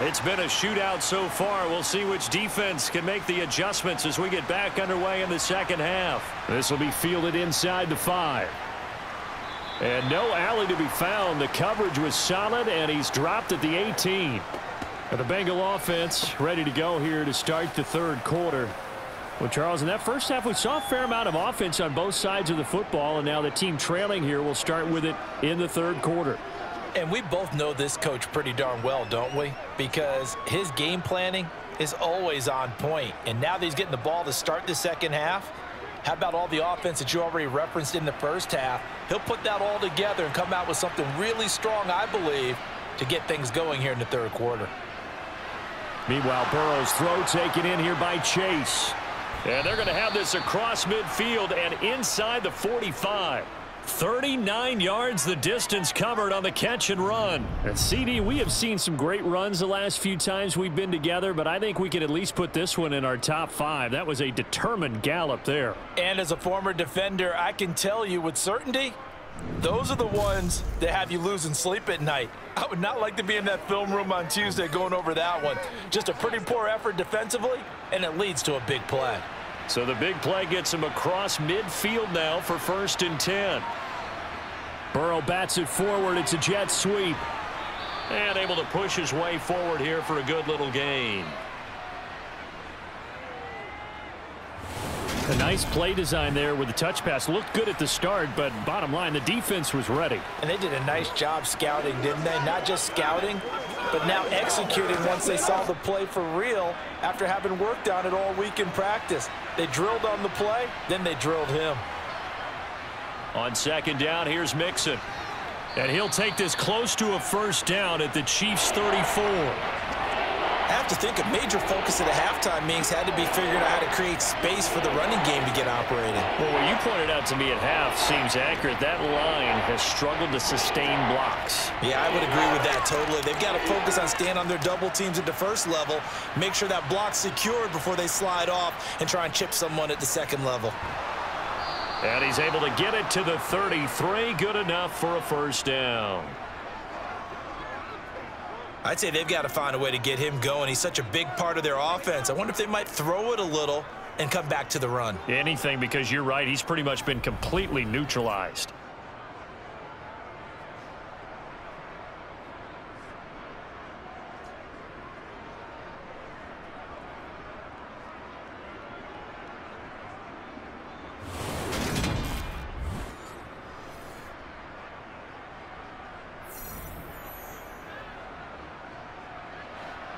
It's been a shootout so far. We'll see which defense can make the adjustments as we get back underway in the second half. This will be fielded inside the 5. And no alley to be found. The coverage was solid, and he's dropped at the 18. And the Bengal offense ready to go here to start the third quarter. Well, Charles, in that first half, we saw a fair amount of offense on both sides of the football, and now the team trailing here will start with it in the third quarter. And we both know this coach pretty darn well, don't we? Because his game planning is always on point. And now that he's getting the ball to start the second half, how about all the offense that you already referenced in the first half? He'll put that all together and come out with something really strong, I believe, to get things going here in the third quarter. Meanwhile, Burrow's throw taken in here by Chase. And they're going to have this across midfield and inside the 45. 39 yards the distance covered on the catch and run. And CD, we have seen some great runs the last few times we've been together, but I think we could at least put this one in our top 5. That was a determined gallop there. And as a former defender, I can tell you with certainty, those are the ones that have you losing sleep at night. I would not like to be in that film room on Tuesday going over that one. Just a pretty poor effort defensively, and it leads to a big play. So the big play gets him across midfield now for 1st and 10. Burrow bats it forward. It's a jet sweep. And able to push his way forward here for a good little gain. A nice play design there with the touch pass. Looked good at the start, but bottom line, the defense was ready. And they did a nice job scouting, didn't they? Not just scouting, but now executing once they saw the play for real after having worked on it all week in practice. They drilled on the play, then they drilled him. On 2nd down, here's Mixon. And he'll take this close to a 1st down at the Chiefs' 34. I have to think a major focus of the halftime meetings had to be figuring out how to create space for the running game to get operating. Well, what you pointed out to me at half seems accurate. That line has struggled to sustain blocks. Yeah, I would agree with that totally. They've got to focus on staying on their double teams at the first level, make sure that block's secured before they slide off and try and chip someone at the second level. And he's able to get it to the 33. Good enough for a 1st down. I'd say they've got to find a way to get him going. He's such a big part of their offense. I wonder if they might throw it a little and come back to the run. Anything, because you're right. He's pretty much been completely neutralized.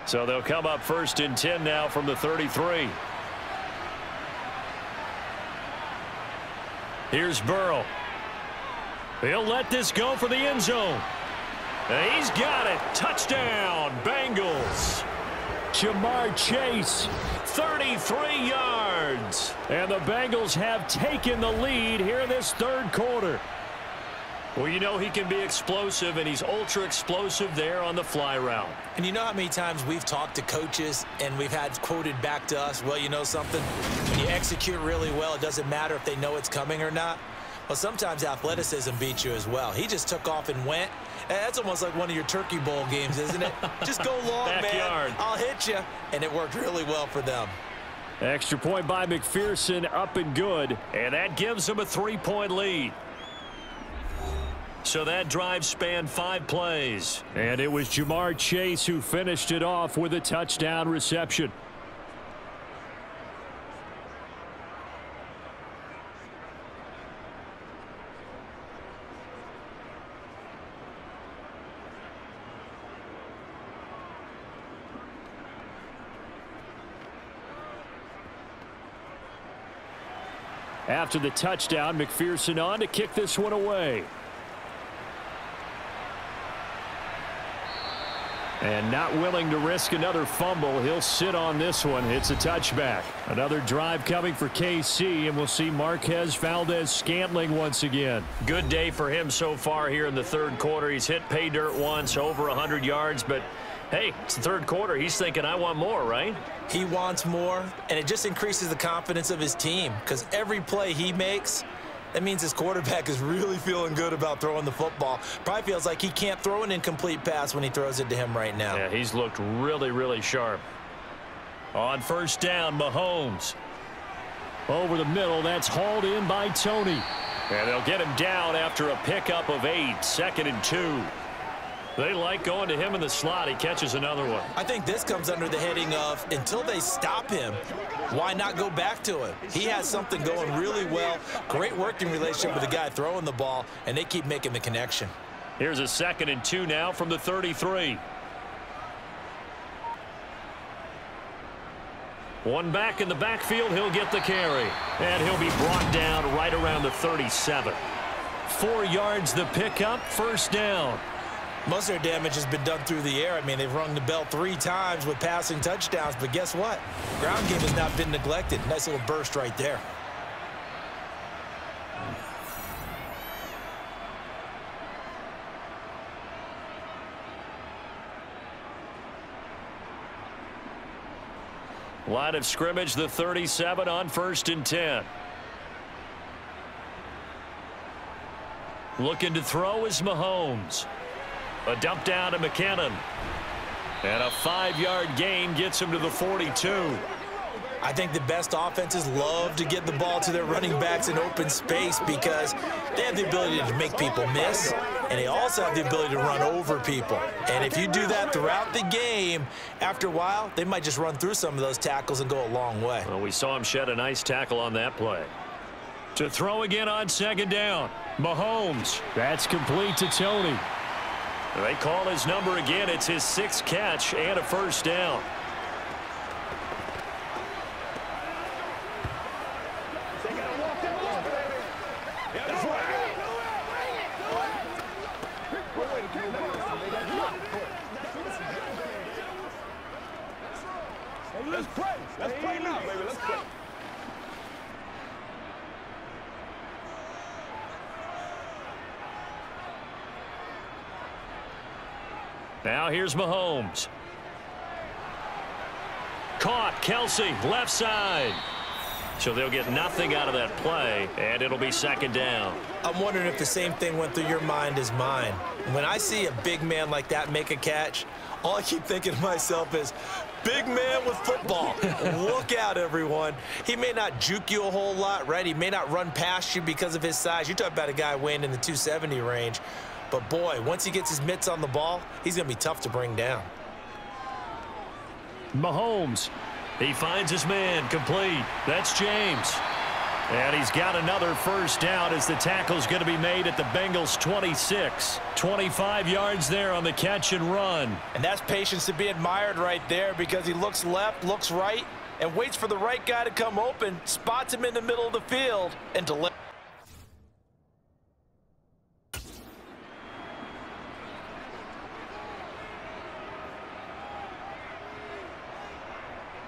So they'll come up 1st and 10 now from the 33. Here's Burrow. He'll let this go for the end zone. And he's got it. Touchdown, Bengals. Jamar Chase, 33 yards. And the Bengals have taken the lead here in this third quarter. Well, you know he can be explosive, and he's ultra explosive there on the fly route. And you know how many times we've talked to coaches and we've had quoted back to us, well, you know something? When you execute really well, it doesn't matter if they know it's coming or not. Well, sometimes athleticism beats you as well. He just took off and went. That's almost like one of your Turkey Bowl games, isn't it? Just go long, Backyard. man. I'll hit you. And it worked really well for them. Extra point by McPherson, up and good. And that gives them a 3-point lead. So that drive spanned 5 plays. And it was Jamar Chase who finished it off with a touchdown reception. After the touchdown, McPherson on to kick this one away. And not willing to risk another fumble, he'll sit on this one. It's a touchback. Another drive coming for KC, and we'll see Marquez Valdez-Scantling once again. Good day for him so far here in the third quarter. He's hit pay dirt once, over 100 yards, but hey, it's the third quarter. He's thinking, I want more, right? He wants more, and it just increases the confidence of his team because every play he makes, that means his quarterback is really feeling good about throwing the football. Probably feels like he can't throw an incomplete pass when he throws it to him right now. Yeah, he's looked really, really sharp. On first down, Mahomes. Over the middle, that's hauled in by Tony. And they'll get him down after a pickup of 8, 2nd and 2. They like going to him in the slot. He catches another one. I think this comes under the heading of until they stop him, why not go back to him? He has something going really well. Great working relationship with the guy throwing the ball, and they keep making the connection. Here's a 2nd and 2 now from the 33. One back in the backfield. He'll get the carry. And he'll be brought down right around the 37. 4 yards the pickup. First down. Most of their damage has been done through the air. I mean, they've rung the bell 3 times with passing touchdowns, but guess what? Ground game has not been neglected. Nice little burst right there. Line of scrimmage, the 37 on 1st and 10. Looking to throw is Mahomes. A dump down to McKinnon. And a 5-yard gain gets him to the 42. I think the best offenses love to get the ball to their running backs in open space because they have the ability to make people miss, and they also have the ability to run over people. And if you do that throughout the game, after a while, they might just run through some of those tackles and go a long way. Well, we saw him shed a nice tackle on that play. To throw again on 2nd down. Mahomes. That's complete to Tony. They call his number again. It's his 6th catch and a first down. Let's play. Let's play now, baby. Let's play. Now here's Mahomes. Caught. Kelsey, left side. So they'll get nothing out of that play, and it'll be 2nd down. I'm wondering if the same thing went through your mind as mine. When I see a big man like that make a catch, all I keep thinking to myself is, big man with football. Look out, everyone. He may not juke you a whole lot, right? He may not run past you because of his size. You're talking about a guy weighing in the 270 range. But, boy, once he gets his mitts on the ball, he's going to be tough to bring down. Mahomes. He finds his man. Complete. That's James. And he's got another first down as the tackle's going to be made at the Bengals 26. 25 yards there on the catch and run. And that's patience to be admired right there because he looks left, looks right, and waits for the right guy to come open, spots him in the middle of the field, and delivers.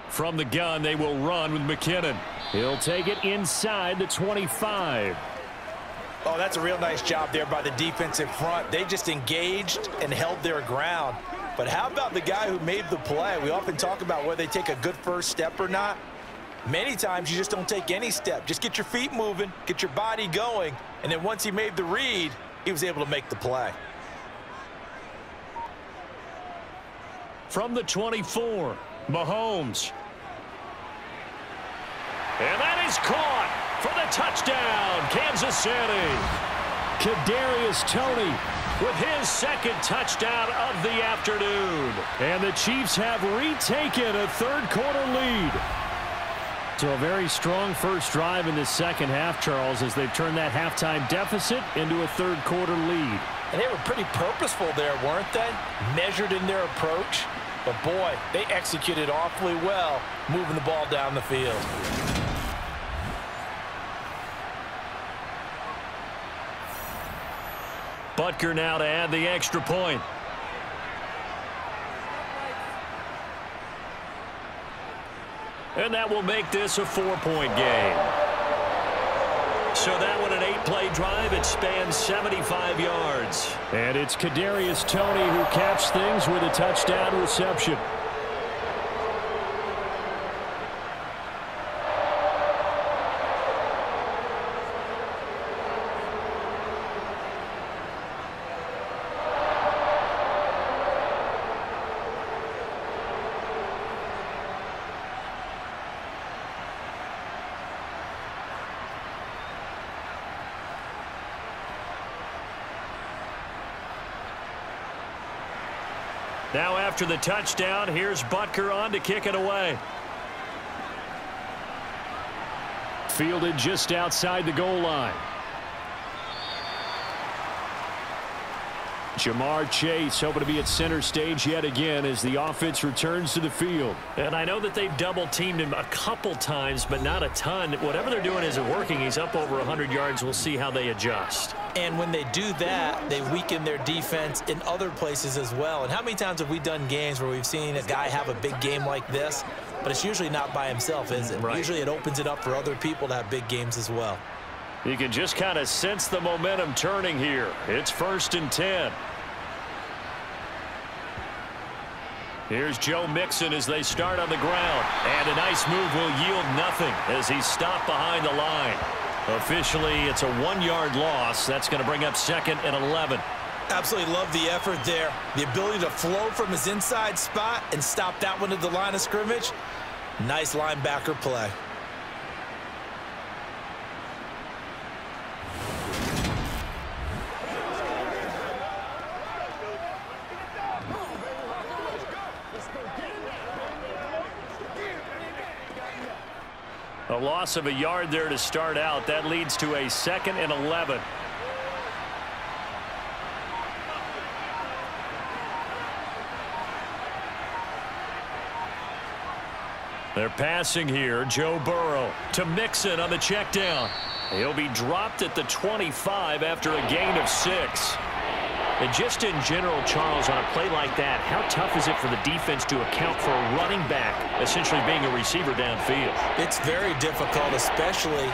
From the gun, they will run with McKinnon. He'll take it inside the 25. Oh, that's a real nice job there by the defensive front. They just engaged and held their ground. But how about the guy who made the play? We often talk about whether they take a good first step or not. Many times you just don't take any step. Just get your feet moving, get your body going, and then once he made the read, he was able to make the play. From the 24, Mahomes. And that is caught for the touchdown, Kansas City. Kadarius Toney with his second touchdown of the afternoon. And the Chiefs have retaken a third-quarter lead. So a very strong first drive in the second half, Charles, as they've turned that halftime deficit into a third-quarter lead. And they were pretty purposeful there, weren't they? Measured in their approach. But, boy, they executed awfully well moving the ball down the field. Butker now to add the extra point. And that will make this a 4-point game. So that one, an 8-play drive. It spans 75 yards. And it's Kadarius Toney who caps things with a touchdown reception. Now after the touchdown, here's Butker on to kick it away. Fielded just outside the goal line. Jamar Chase hoping to be at center stage yet again as the offense returns to the field. And I know that they've double-teamed him a couple times, but not a ton. Whatever they're doing isn't working. He's up over 100 yards. We'll see how they adjust. And when they do that, they weaken their defense in other places as well. And how many times have we done games where we've seen a guy have a big game like this, but it's usually not by himself, is it? Right. Usually it opens it up for other people to have big games as well. You can just kind of sense the momentum turning here. It's 1st and 10. Here's Joe Mixon as they start on the ground. And a nice move will yield nothing as he's stopped behind the line. Officially, it's a 1-yard loss. That's going to bring up 2nd and 11. Absolutely love the effort there. The ability to flow from his inside spot and stop that one at the line of scrimmage. Nice linebacker play. A loss of a yard there to start out. That leads to a 2nd and 11. They're passing here. Joe Burrow to Mixon on the check down. He'll be dropped at the 25 after a gain of 6. And just in general, Charles, on a play like that, how tough is it for the defense to account for a running back essentially being a receiver downfield? It's very difficult, especially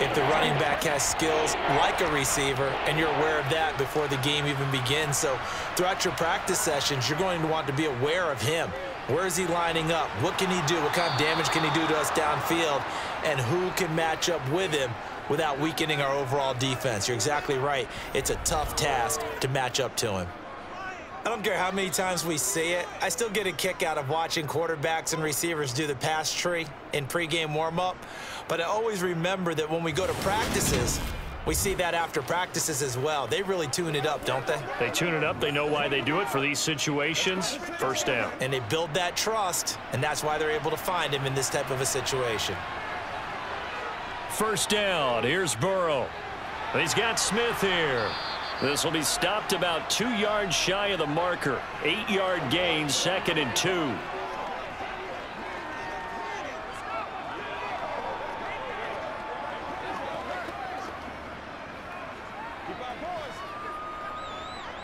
if the running back has skills like a receiver, and you're aware of that before the game even begins. So throughout your practice sessions, you're going to want to be aware of him. Where is he lining up? What can he do? What kind of damage can he do to us downfield? And who can match up with him without weakening our overall defense? You're exactly right. It's a tough task to match up to him. I don't care how many times we see it. I still get a kick out of watching quarterbacks and receivers do the pass tree in pregame warm-up. But I always remember that when we go to practices, we see that after practices as well. They really tune it up, don't they? They tune it up. They know why they do it for these situations. 1st down. And they build that trust, and that's why they're able to find him in this type of a situation. 1st down. Here's Burrow. He's got Smith here. This will be stopped about 2 yards shy of the marker. 8-yard gain, 2nd and 2.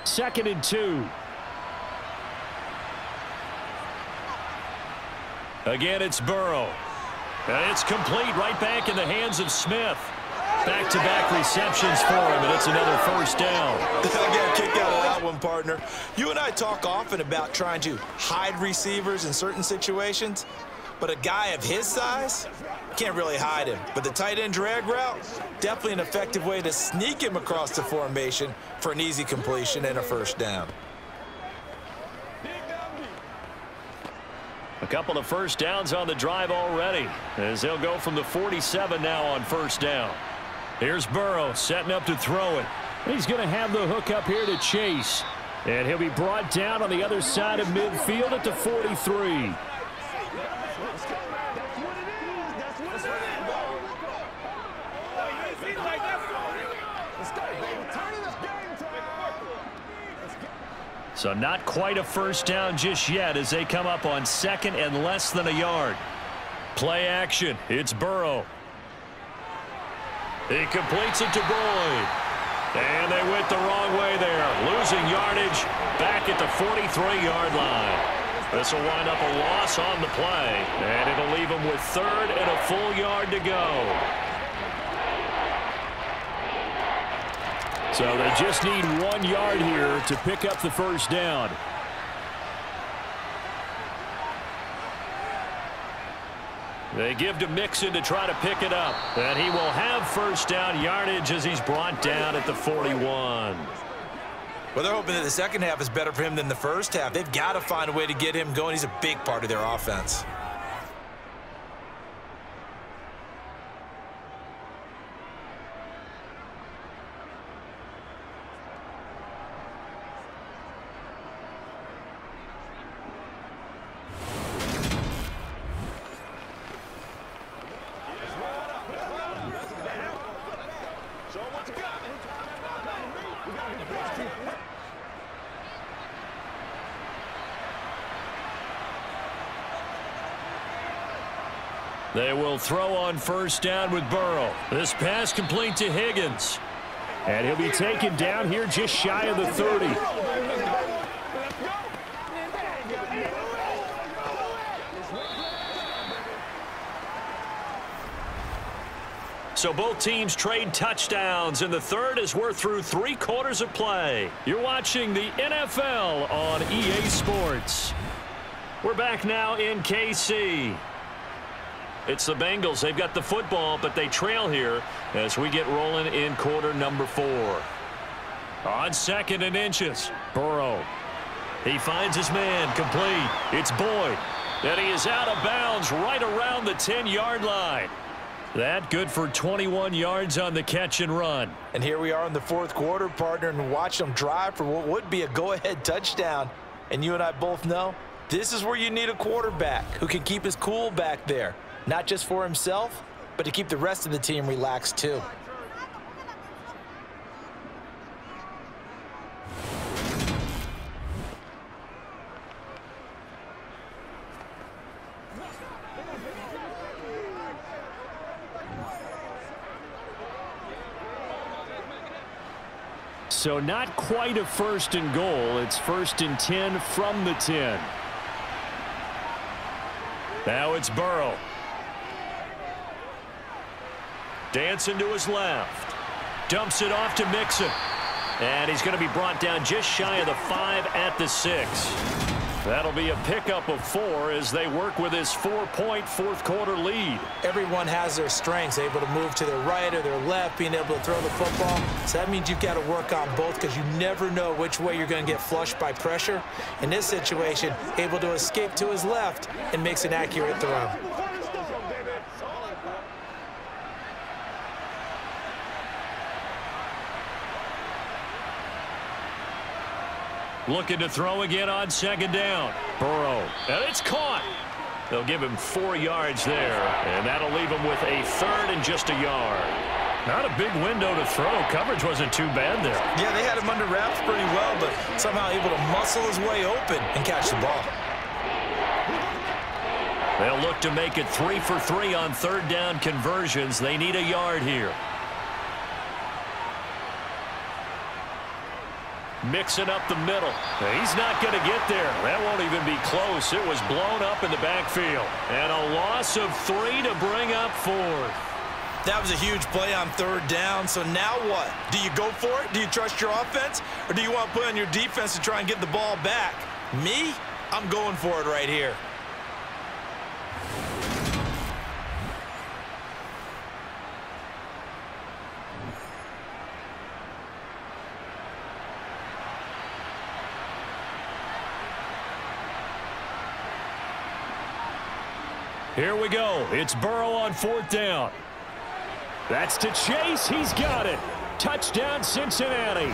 Second and 2. Again, it's Burrow. And it's complete right back in the hands of Smith. Back-to-back receptions for him, and it's another 1st down. I got a kick out of that one, partner. You and I talk often about trying to hide receivers in certain situations. But a guy of his size, can't really hide him. But the tight end drag route, definitely an effective way to sneak him across the formation for an easy completion and a first down. A couple of first downs on the drive already, as they'll go from the 47 now on first down. Here's Burrow setting up to throw it. He's going to have the hook up here to Chase. And he'll be brought down on the other side of midfield at the 43. So not quite a first down just yet as they come up on second and less than a yard. Play action. It's Burrow. He completes it to Boyd. And they went the wrong way there. Losing yardage back at the 43-yard line. This will wind up a loss on the play. And it'll leave them with third and a full yard to go. So they just need 1 yard here to pick up the first down. They give to Mixon to try to pick it up. And he will have first down yardage as he's brought down at the 41. Well, they're hoping that the second half is better for him than the first half. They've got to find a way to get him going. He's a big part of their offense. They will throw on first down with Burrow. This pass complete to Higgins. And he'll be taken down here just shy of the 30. So both teams trade touchdowns, and the third as we're through 3 quarters of play. You're watching the NFL on EA Sports. We're back now in KC. It's the Bengals. They've got the football, but they trail here as we get rolling in quarter number 4. On second and inches, Burrow. He finds his man, complete. It's Boyd. And he is out of bounds right around the 10-yard line. That good for 21 yards on the catch and run. And here we are in the fourth quarter, partner, and watch them drive for what would be a go-ahead touchdown. And you and I both know this is where you need a quarterback who can keep his cool back there. Not just for himself, but to keep the rest of the team relaxed too. So not quite a first and goal. It's first and 10 from the 10. Now it's Burrow. Dancing to his left. Dumps it off to Mixon. And he's going to be brought down just shy of the 5 at the 6. That'll be a pickup of 4 as they work with his 4-point fourth quarter lead. Everyone has their strengths, able to move to their right or their left, being able to throw the football. So that means you've got to work on both because you never know which way you're going to get flushed by pressure. In this situation, able to escape to his left and makes an accurate throw. Looking to throw again on second down. Burrow. And it's caught. They'll give him 4 yards there. And that'll leave him with a third and just a yard. Not a big window to throw. Coverage wasn't too bad there. Yeah, they had him under wraps pretty well, but somehow able to muscle his way open and catch the ball. They'll look to make it 3 for 3 on third down conversions. They need a yard here. Mixing up the middle. He's not going to get there. That won't even be close. It was blown up in the backfield. And a loss of 3 to bring up 4th. That was a huge play on third down. So now what? Do you go for it? Do you trust your offense? Or do you want to put on your defense to try and get the ball back? Me? I'm going for it right here. Here we go. It's Burrow on 4th down. That's to Chase. He's got it. Touchdown, Cincinnati.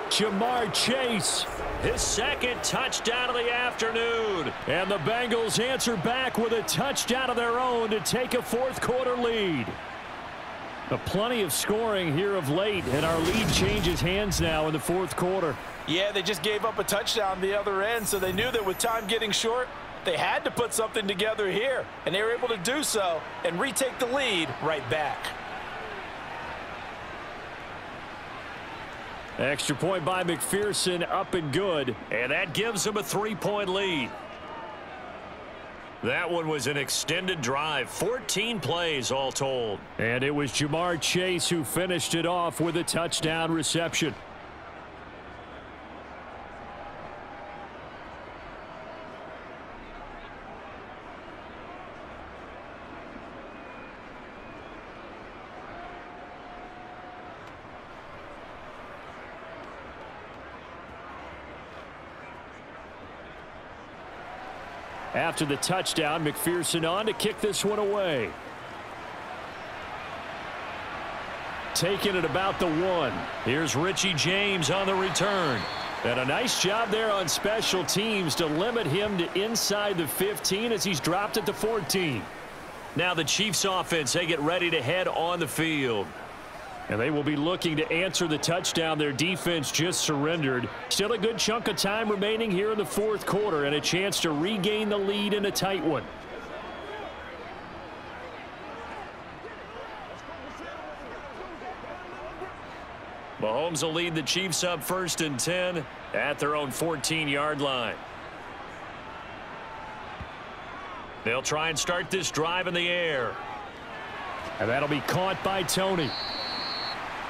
Jamar Chase, his 2nd touchdown of the afternoon. And the Bengals answer back with a touchdown of their own to take a 4th quarter lead. Plenty of scoring here of late, and our lead changes hands now in the 4th quarter. Yeah, they just gave up a touchdown the other end, so they knew that with time getting short, they had to put something together here, and they were able to do so and retake the lead right back. Extra point by McPherson, up and good, and that gives them a 3-point lead. That one was an extended drive, 14 plays all told. And it was Jamar Chase who finished it off with a touchdown reception. After the touchdown, McPherson on to kick this one away. Taking it about the 1. Here's Richie James on the return. And a nice job there on special teams to limit him to inside the 15 as he's dropped at the 14. Now the Chiefs offense, they get ready to head on the field. And they will be looking to answer the touchdown their defense just surrendered. Still a good chunk of time remaining here in the 4th quarter and a chance to regain the lead in a tight one. Mahomes will lead the Chiefs up 1st and 10 at their own 14-yard line. They'll try and start this drive in the air. And that'll be caught by Tony.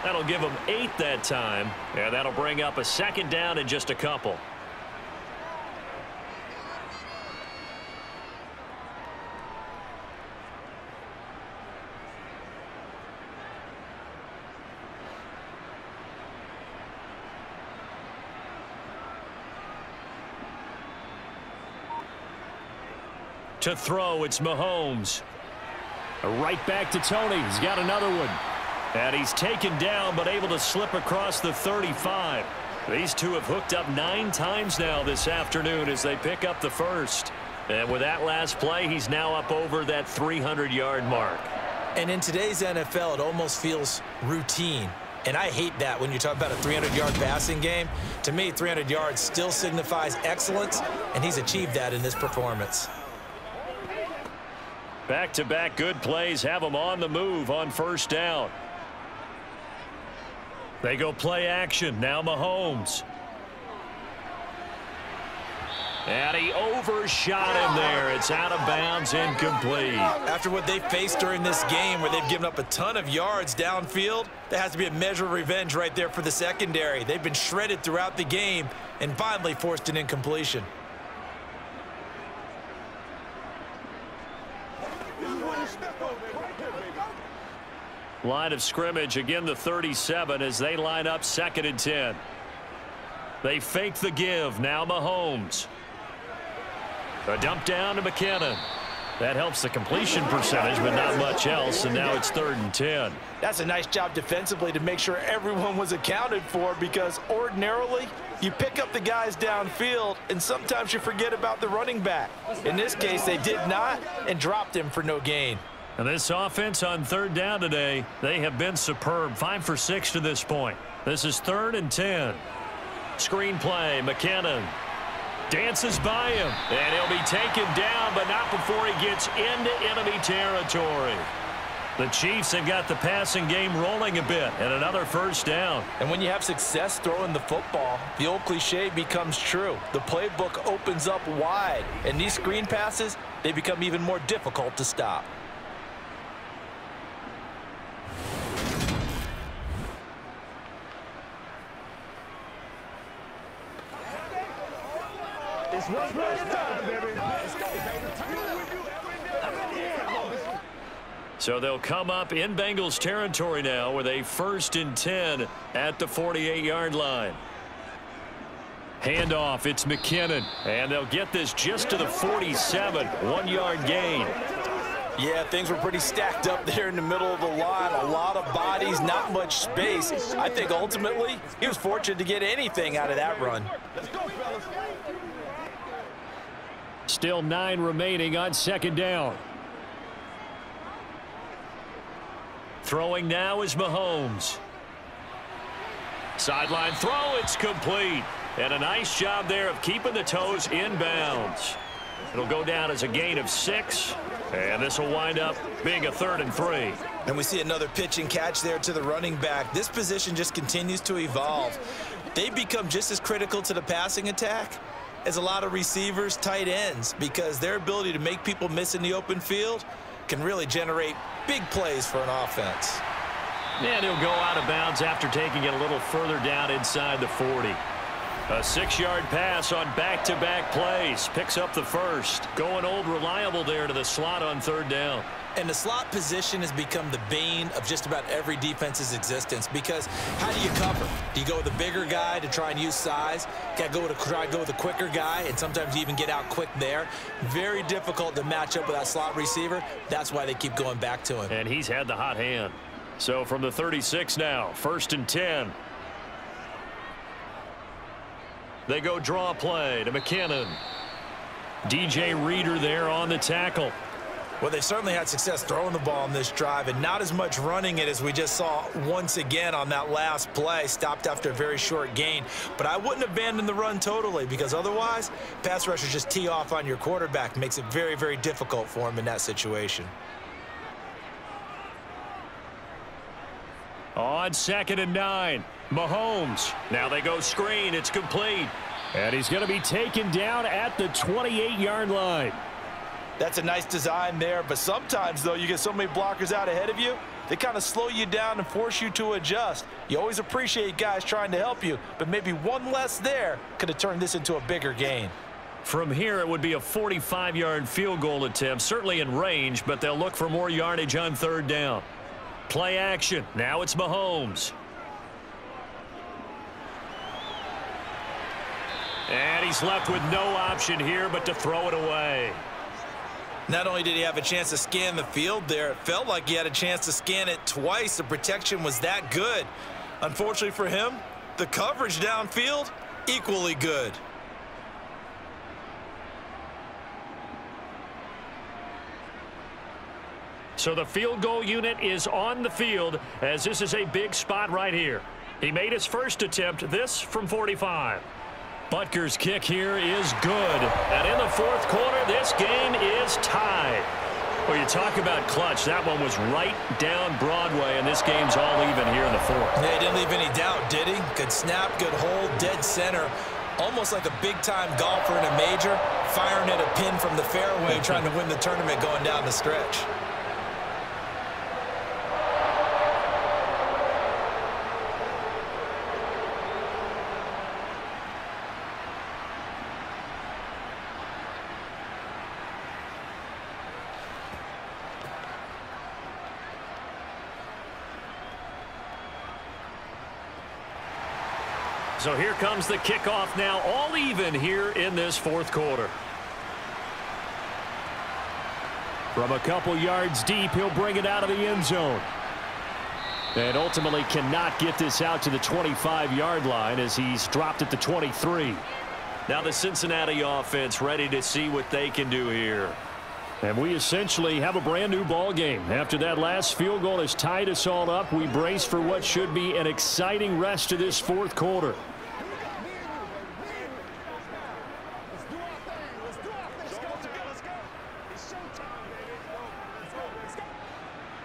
That'll give them 8 that time, and that'll bring up a 2nd down in just a couple. To throw, it's Mahomes. Right back to Tony. He's got another one. And he's taken down, but able to slip across the 35. These two have hooked up 9 times now this afternoon as they pick up the 1st. And with that last play, he's now up over that 300-yard mark. And in today's NFL, it almost feels routine. And I hate that when you talk about a 300-yard passing game. To me, 300 yards still signifies excellence, and he's achieved that in this performance. Back-to-back good plays have them on the move on 1st down. They go play action. Now Mahomes. And he overshot him there. It's out of bounds, incomplete. After what they faced during this game where they've given up a ton of yards downfield, there has to be a measure of revenge right there for the secondary. They've been shredded throughout the game and finally forced an incompletion. Line of scrimmage, again the 37 as they line up 2nd and 10. They fake the give. Now Mahomes. A dump down to McKinnon. That helps the completion percentage, but not much else, and now it's 3rd and 10. That's a nice job defensively to make sure everyone was accounted for, because ordinarily you pick up the guys downfield and sometimes you forget about the running back. In this case, they did not and dropped him for no gain. And this offense on 3rd down today, they have been superb. 5 for 6 to this point. This is 3rd and 10. Screen play, McKinnon dances by him, and he'll be taken down, but not before he gets into enemy territory. The Chiefs have got the passing game rolling a bit, and another 1st down. And when you have success throwing the football, the old cliche becomes true. The playbook opens up wide, and these screen passes, they become even more difficult to stop. It's one play at a time, baby. So they'll come up in Bengals territory now with a 1st and 10 at the 48-yard line. Handoff, it's McKinnon. And they'll get this just to the 47, 1-yard gain. Yeah, things were pretty stacked up there in the middle of the line. A lot of bodies, not much space. I think ultimately he was fortunate to get anything out of that run. Still 9 remaining on 2nd down. Throwing now is Mahomes. Sideline throw, it's complete. And a nice job there of keeping the toes in bounds. It'll go down as a gain of 6. And this will wind up being a 3rd and 3. And we see another pitch and catch there to the running back. This position just continues to evolve. They become just as critical to the passing attack as a lot of receivers, tight ends, because their ability to make people miss in the open field can really generate big plays for an offense. And he'll go out of bounds after taking it a little further down inside the 40. A 6-yard pass on back-to-back plays. Picks up the first. Going old reliable there to the slot on 3rd down. And the slot position has become the bane of just about every defense's existence, because how do you cover? Do you go with a bigger guy to try and use size? Got to try to go with a quicker guy, and sometimes you even get out quick there. Very difficult to match up with that slot receiver. That's why they keep going back to him. And he's had the hot hand. So from the 36 now, 1st and 10. They go draw play to McKinnon. DJ Reader there on the tackle. Well, they certainly had success throwing the ball on this drive, and not as much running it as we just saw once again on that last play. Stopped after a very short gain. But I wouldn't abandon the run totally, because otherwise, pass rushers just tee off on your quarterback. Makes it very, very difficult for him in that situation. On 2nd and 9, Mahomes. Now they go screen. It's complete. And he's going to be taken down at the 28-yard line. That's a nice design there, but sometimes, though, you get so many blockers out ahead of you, they kind of slow you down and force you to adjust. You always appreciate guys trying to help you, but maybe one less there could have turned this into a bigger gain. From here, it would be a 45-yard field goal attempt, certainly in range, but they'll look for more yardage on 3rd down. Play action. Now it's Mahomes. And he's left with no option here but to throw it away. Not only did he have a chance to scan the field there, it felt like he had a chance to scan it twice. The protection was that good. Unfortunately for him, the coverage downfield, equally good. So the field goal unit is on the field, as this is a big spot right here. He made his first attempt, this from 45. Butker's kick here is good. And in the 4th quarter, this game is tied. Well, you talk about clutch. That one was right down Broadway, and this game's all even here in the 4th. Yeah, he didn't leave any doubt, did he? Good snap, good hold, dead center. Almost like a big-time golfer in a major, firing at a pin from the fairway, trying to win the tournament going down the stretch. So here comes the kickoff now, all even here in this 4th quarter. From a couple yards deep, he'll bring it out of the end zone. And ultimately cannot get this out to the 25-yard line as he's dropped at the 23. Now the Cincinnati offense ready to see what they can do here. And we essentially have a brand new ball game. After that last field goal has tied us all up, we brace for what should be an exciting rest of this 4th quarter.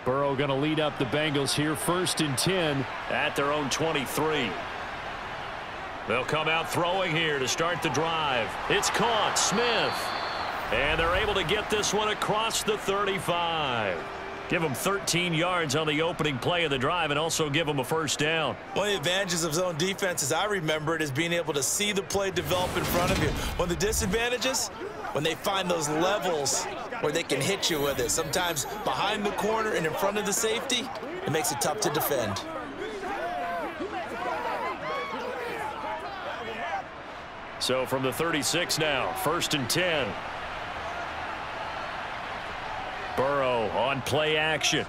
Burrow going to lead up the Bengals here, 1st and 10 at their own 23. They'll come out throwing here to start the drive. It's caught. Smith. And they're able to get this one across the 35. Give them 13 yards on the opening play of the drive and also give them a 1st down. One of the advantages of zone defense, as I remember it, is being able to see the play develop in front of you. One of the disadvantages, when they find those levels where they can hit you with it. Sometimes behind the corner and in front of the safety, it makes it tough to defend. So from the 36 now, 1st and 10. Burrow on play action.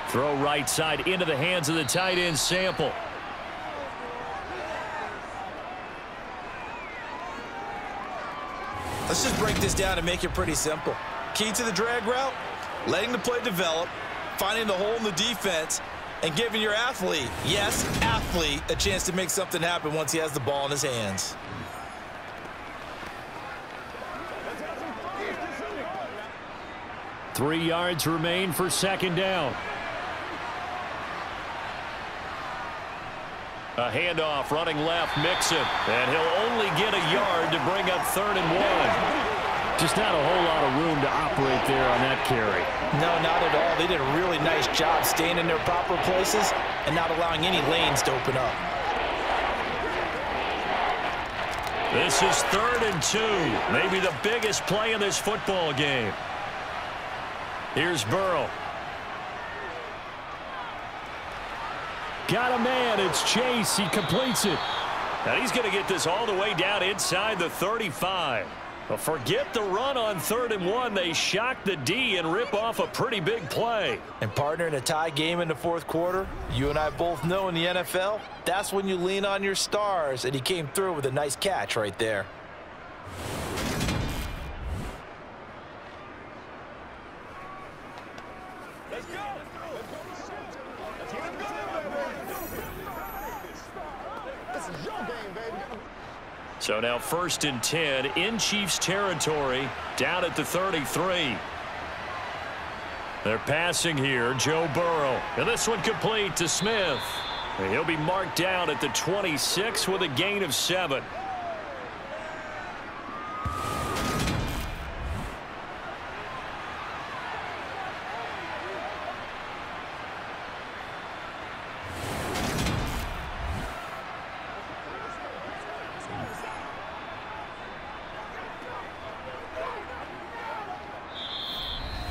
Throw right side into the hands of the tight end Sample. Let's just break this down and make it pretty simple. Key to the drag route, letting the play develop, finding the hole in the defense, and giving your athlete, yes, athlete, a chance to make something happen once he has the ball in his hands. Three yards remain for 2nd down. A handoff running left, Mixon, and he'll only get a yard to bring up 3rd and 1. Just not a whole lot of room to operate there on that carry. No, not at all. They did a really nice job staying in their proper places and not allowing any lanes to open up. This is 3rd and 2, maybe the biggest play in this football game. Here's Burrow. Got a man. It's Chase. He completes it. And he's going to get this all the way down inside the 35. But forget the run on 3rd and 1. They shock the D and rip off a pretty big play. And partner, in a tie game in the 4th quarter, you and I both know in the NFL, that's when you lean on your stars. And he came through with a nice catch right there. So now 1st and 10 in Chiefs territory, down at the 33. They're passing here, Joe Burrow. And this one complete to Smith. And he'll be marked down at the 26 with a gain of 7.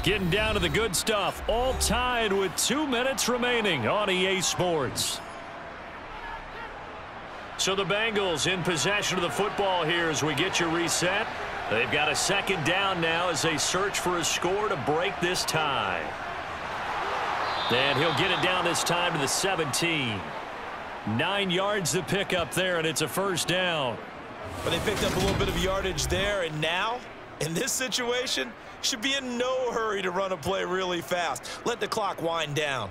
Getting down to the good stuff, all tied with 2 minutes remaining on EA Sports. So the Bengals in possession of the football here as we get you reset. They've got a 2nd down now as they search for a score to break this tie. And he'll get it down this time to the 17. 9 yards to pick up there, and it's a 1st down. But they picked up a little bit of yardage there, and now, in this situation, should be in no hurry to run a play really fast. Let the clock wind down.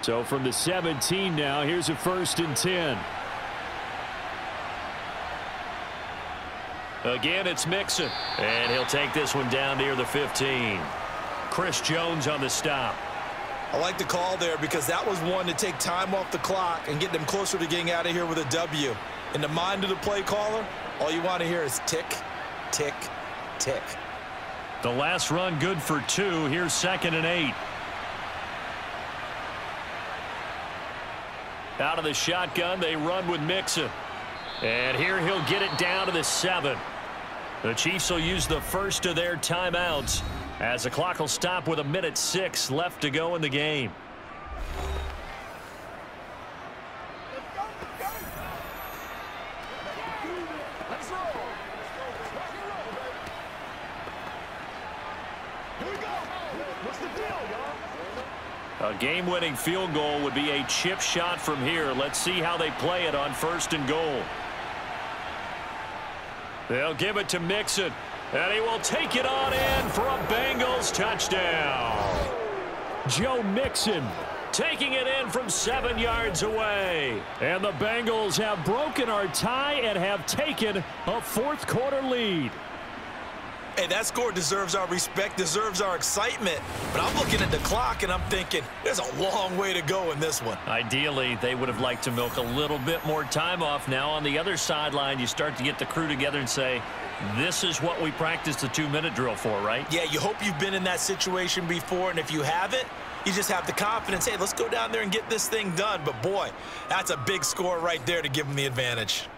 So from the 17 now, here's a 1st and 10. Again, it's Mixon. And he'll take this one down near the 15. Chris Jones on the stop. I like the call there because that was one to take time off the clock and get them closer to getting out of here with a W. In the mind of the play caller, all you want to hear is tick, tick, tick. The last run good for 2. Here's 2nd and 8. Out of the shotgun, they run with Mixon. And here he'll get it down to the 7. The Chiefs will use the first of their timeouts as the clock will stop with 1:06 left to go in the game. A game-winning field goal would be a chip shot from here. Let's see how they play it on 1st and goal. They'll give it to Mixon, and he will take it on in for a Bengals touchdown. Joe Mixon taking it in from 7 yards away. And the Bengals have broken our tie and have taken a 4th quarter lead. Hey, that score deserves our respect, deserves our excitement. But I'm looking at the clock, and I'm thinking there's a long way to go in this one. Ideally, they would have liked to milk a little bit more time off. Now, on the other sideline, you start to get the crew together and say, this is what we practiced the 2-minute drill for, right? Yeah, you hope you've been in that situation before, and if you haven't, you just have the confidence, hey, let's go down there and get this thing done. But, boy, that's a big score right there to give them the advantage.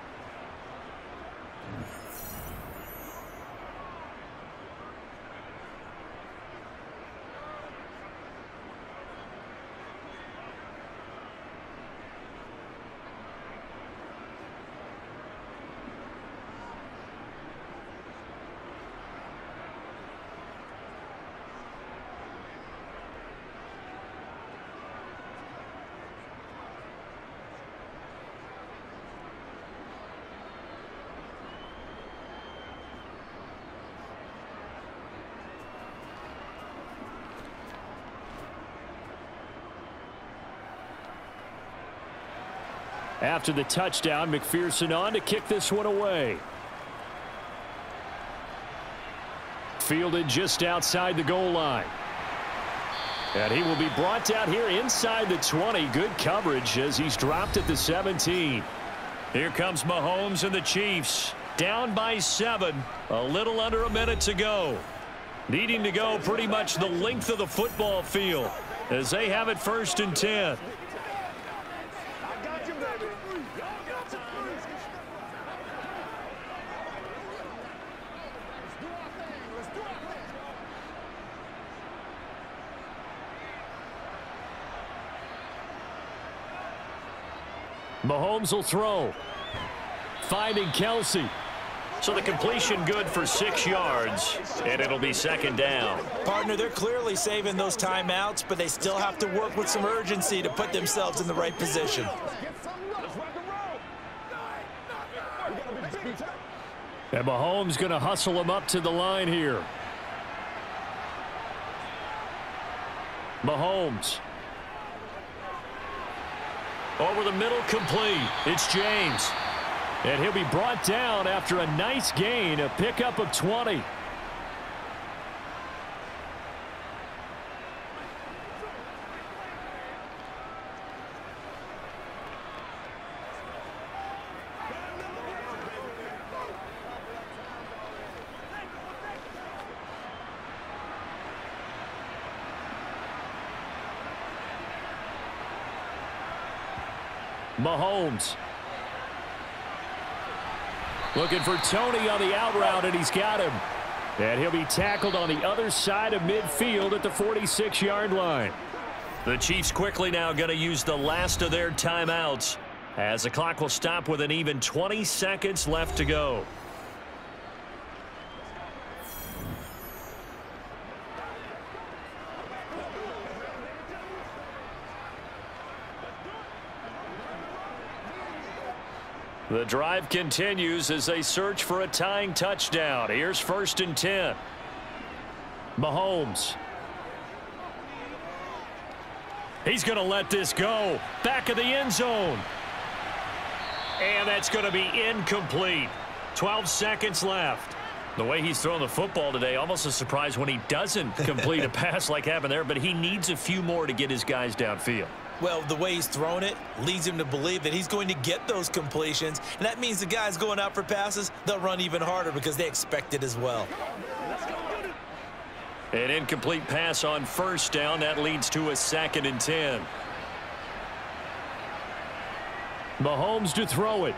After the touchdown, McPherson on to kick this one away. Fielded just outside the goal line. And he will be brought down here inside the 20. Good coverage as he's dropped at the 17. Here comes Mahomes and the Chiefs. Down by 7. A little under a minute to go. Needing to go pretty much the length of the football field as they have it 1st and 10. Mahomes will throw. Finding Kelsey. So the completion good for 6 yards, and it'll be 2nd down. Partner, they're clearly saving those timeouts, but they still have to work with some urgency to put themselves in the right position. And Mahomes going to hustle him up to the line here. Mahomes. Over the middle, complete. It's James. And he'll be brought down after a nice gain, a pickup of 20. Mahomes. Looking for Tony on the out route, and he's got him. And he'll be tackled on the other side of midfield at the 46-yard line. The Chiefs quickly now going to use the last of their timeouts as the clock will stop with an even 20 seconds left to go. The drive continues as they search for a tying touchdown. Here's 1st and 10. Mahomes. He's going to let this go. Back of the end zone. And that's going to be incomplete. 12 seconds left. The way he's thrown the football today, almost a surprise when he doesn't complete a pass like happened there, but he needs a few more to get his guys downfield. Well, the way he's thrown it leads him to believe that he's going to get those completions. And that means the guys going out for passes, they'll run even harder because they expect it as well. An incomplete pass on 1st down. That leads to a 2nd and 10. Mahomes to throw it.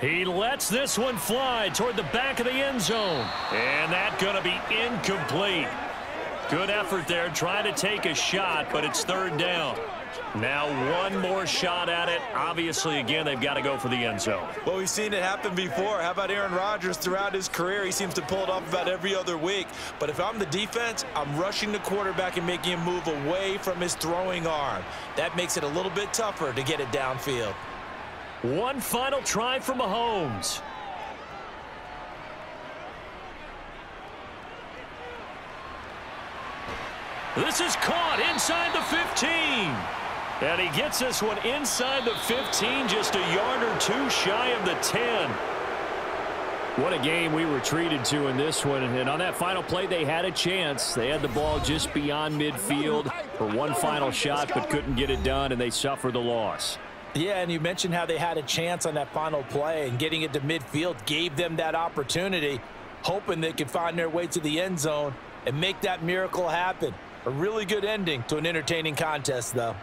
He lets this one fly toward the back of the end zone. And that's going to be incomplete. Good effort there, trying to take a shot, but it's 3rd down. Now one more shot at it. Obviously, again, they've got to go for the end zone. Well, we've seen it happen before. How about Aaron Rodgers throughout his career? He seems to pull it off about every other week. But if I'm the defense, I'm rushing the quarterback and making him move away from his throwing arm. That makes it a little bit tougher to get it downfield. One final try for Mahomes. This is caught inside the 15. And he gets this one inside the 15, just a yard or 2 shy of the 10. What a game we were treated to in this one. And on that final play, they had a chance. They had the ball just beyond midfield for one final shot, but couldn't get it done, and they suffered the loss. Yeah, and you mentioned how they had a chance on that final play, and getting it to midfield gave them that opportunity, hoping they could find their way to the end zone and make that miracle happen. A really good ending to an entertaining contest, though.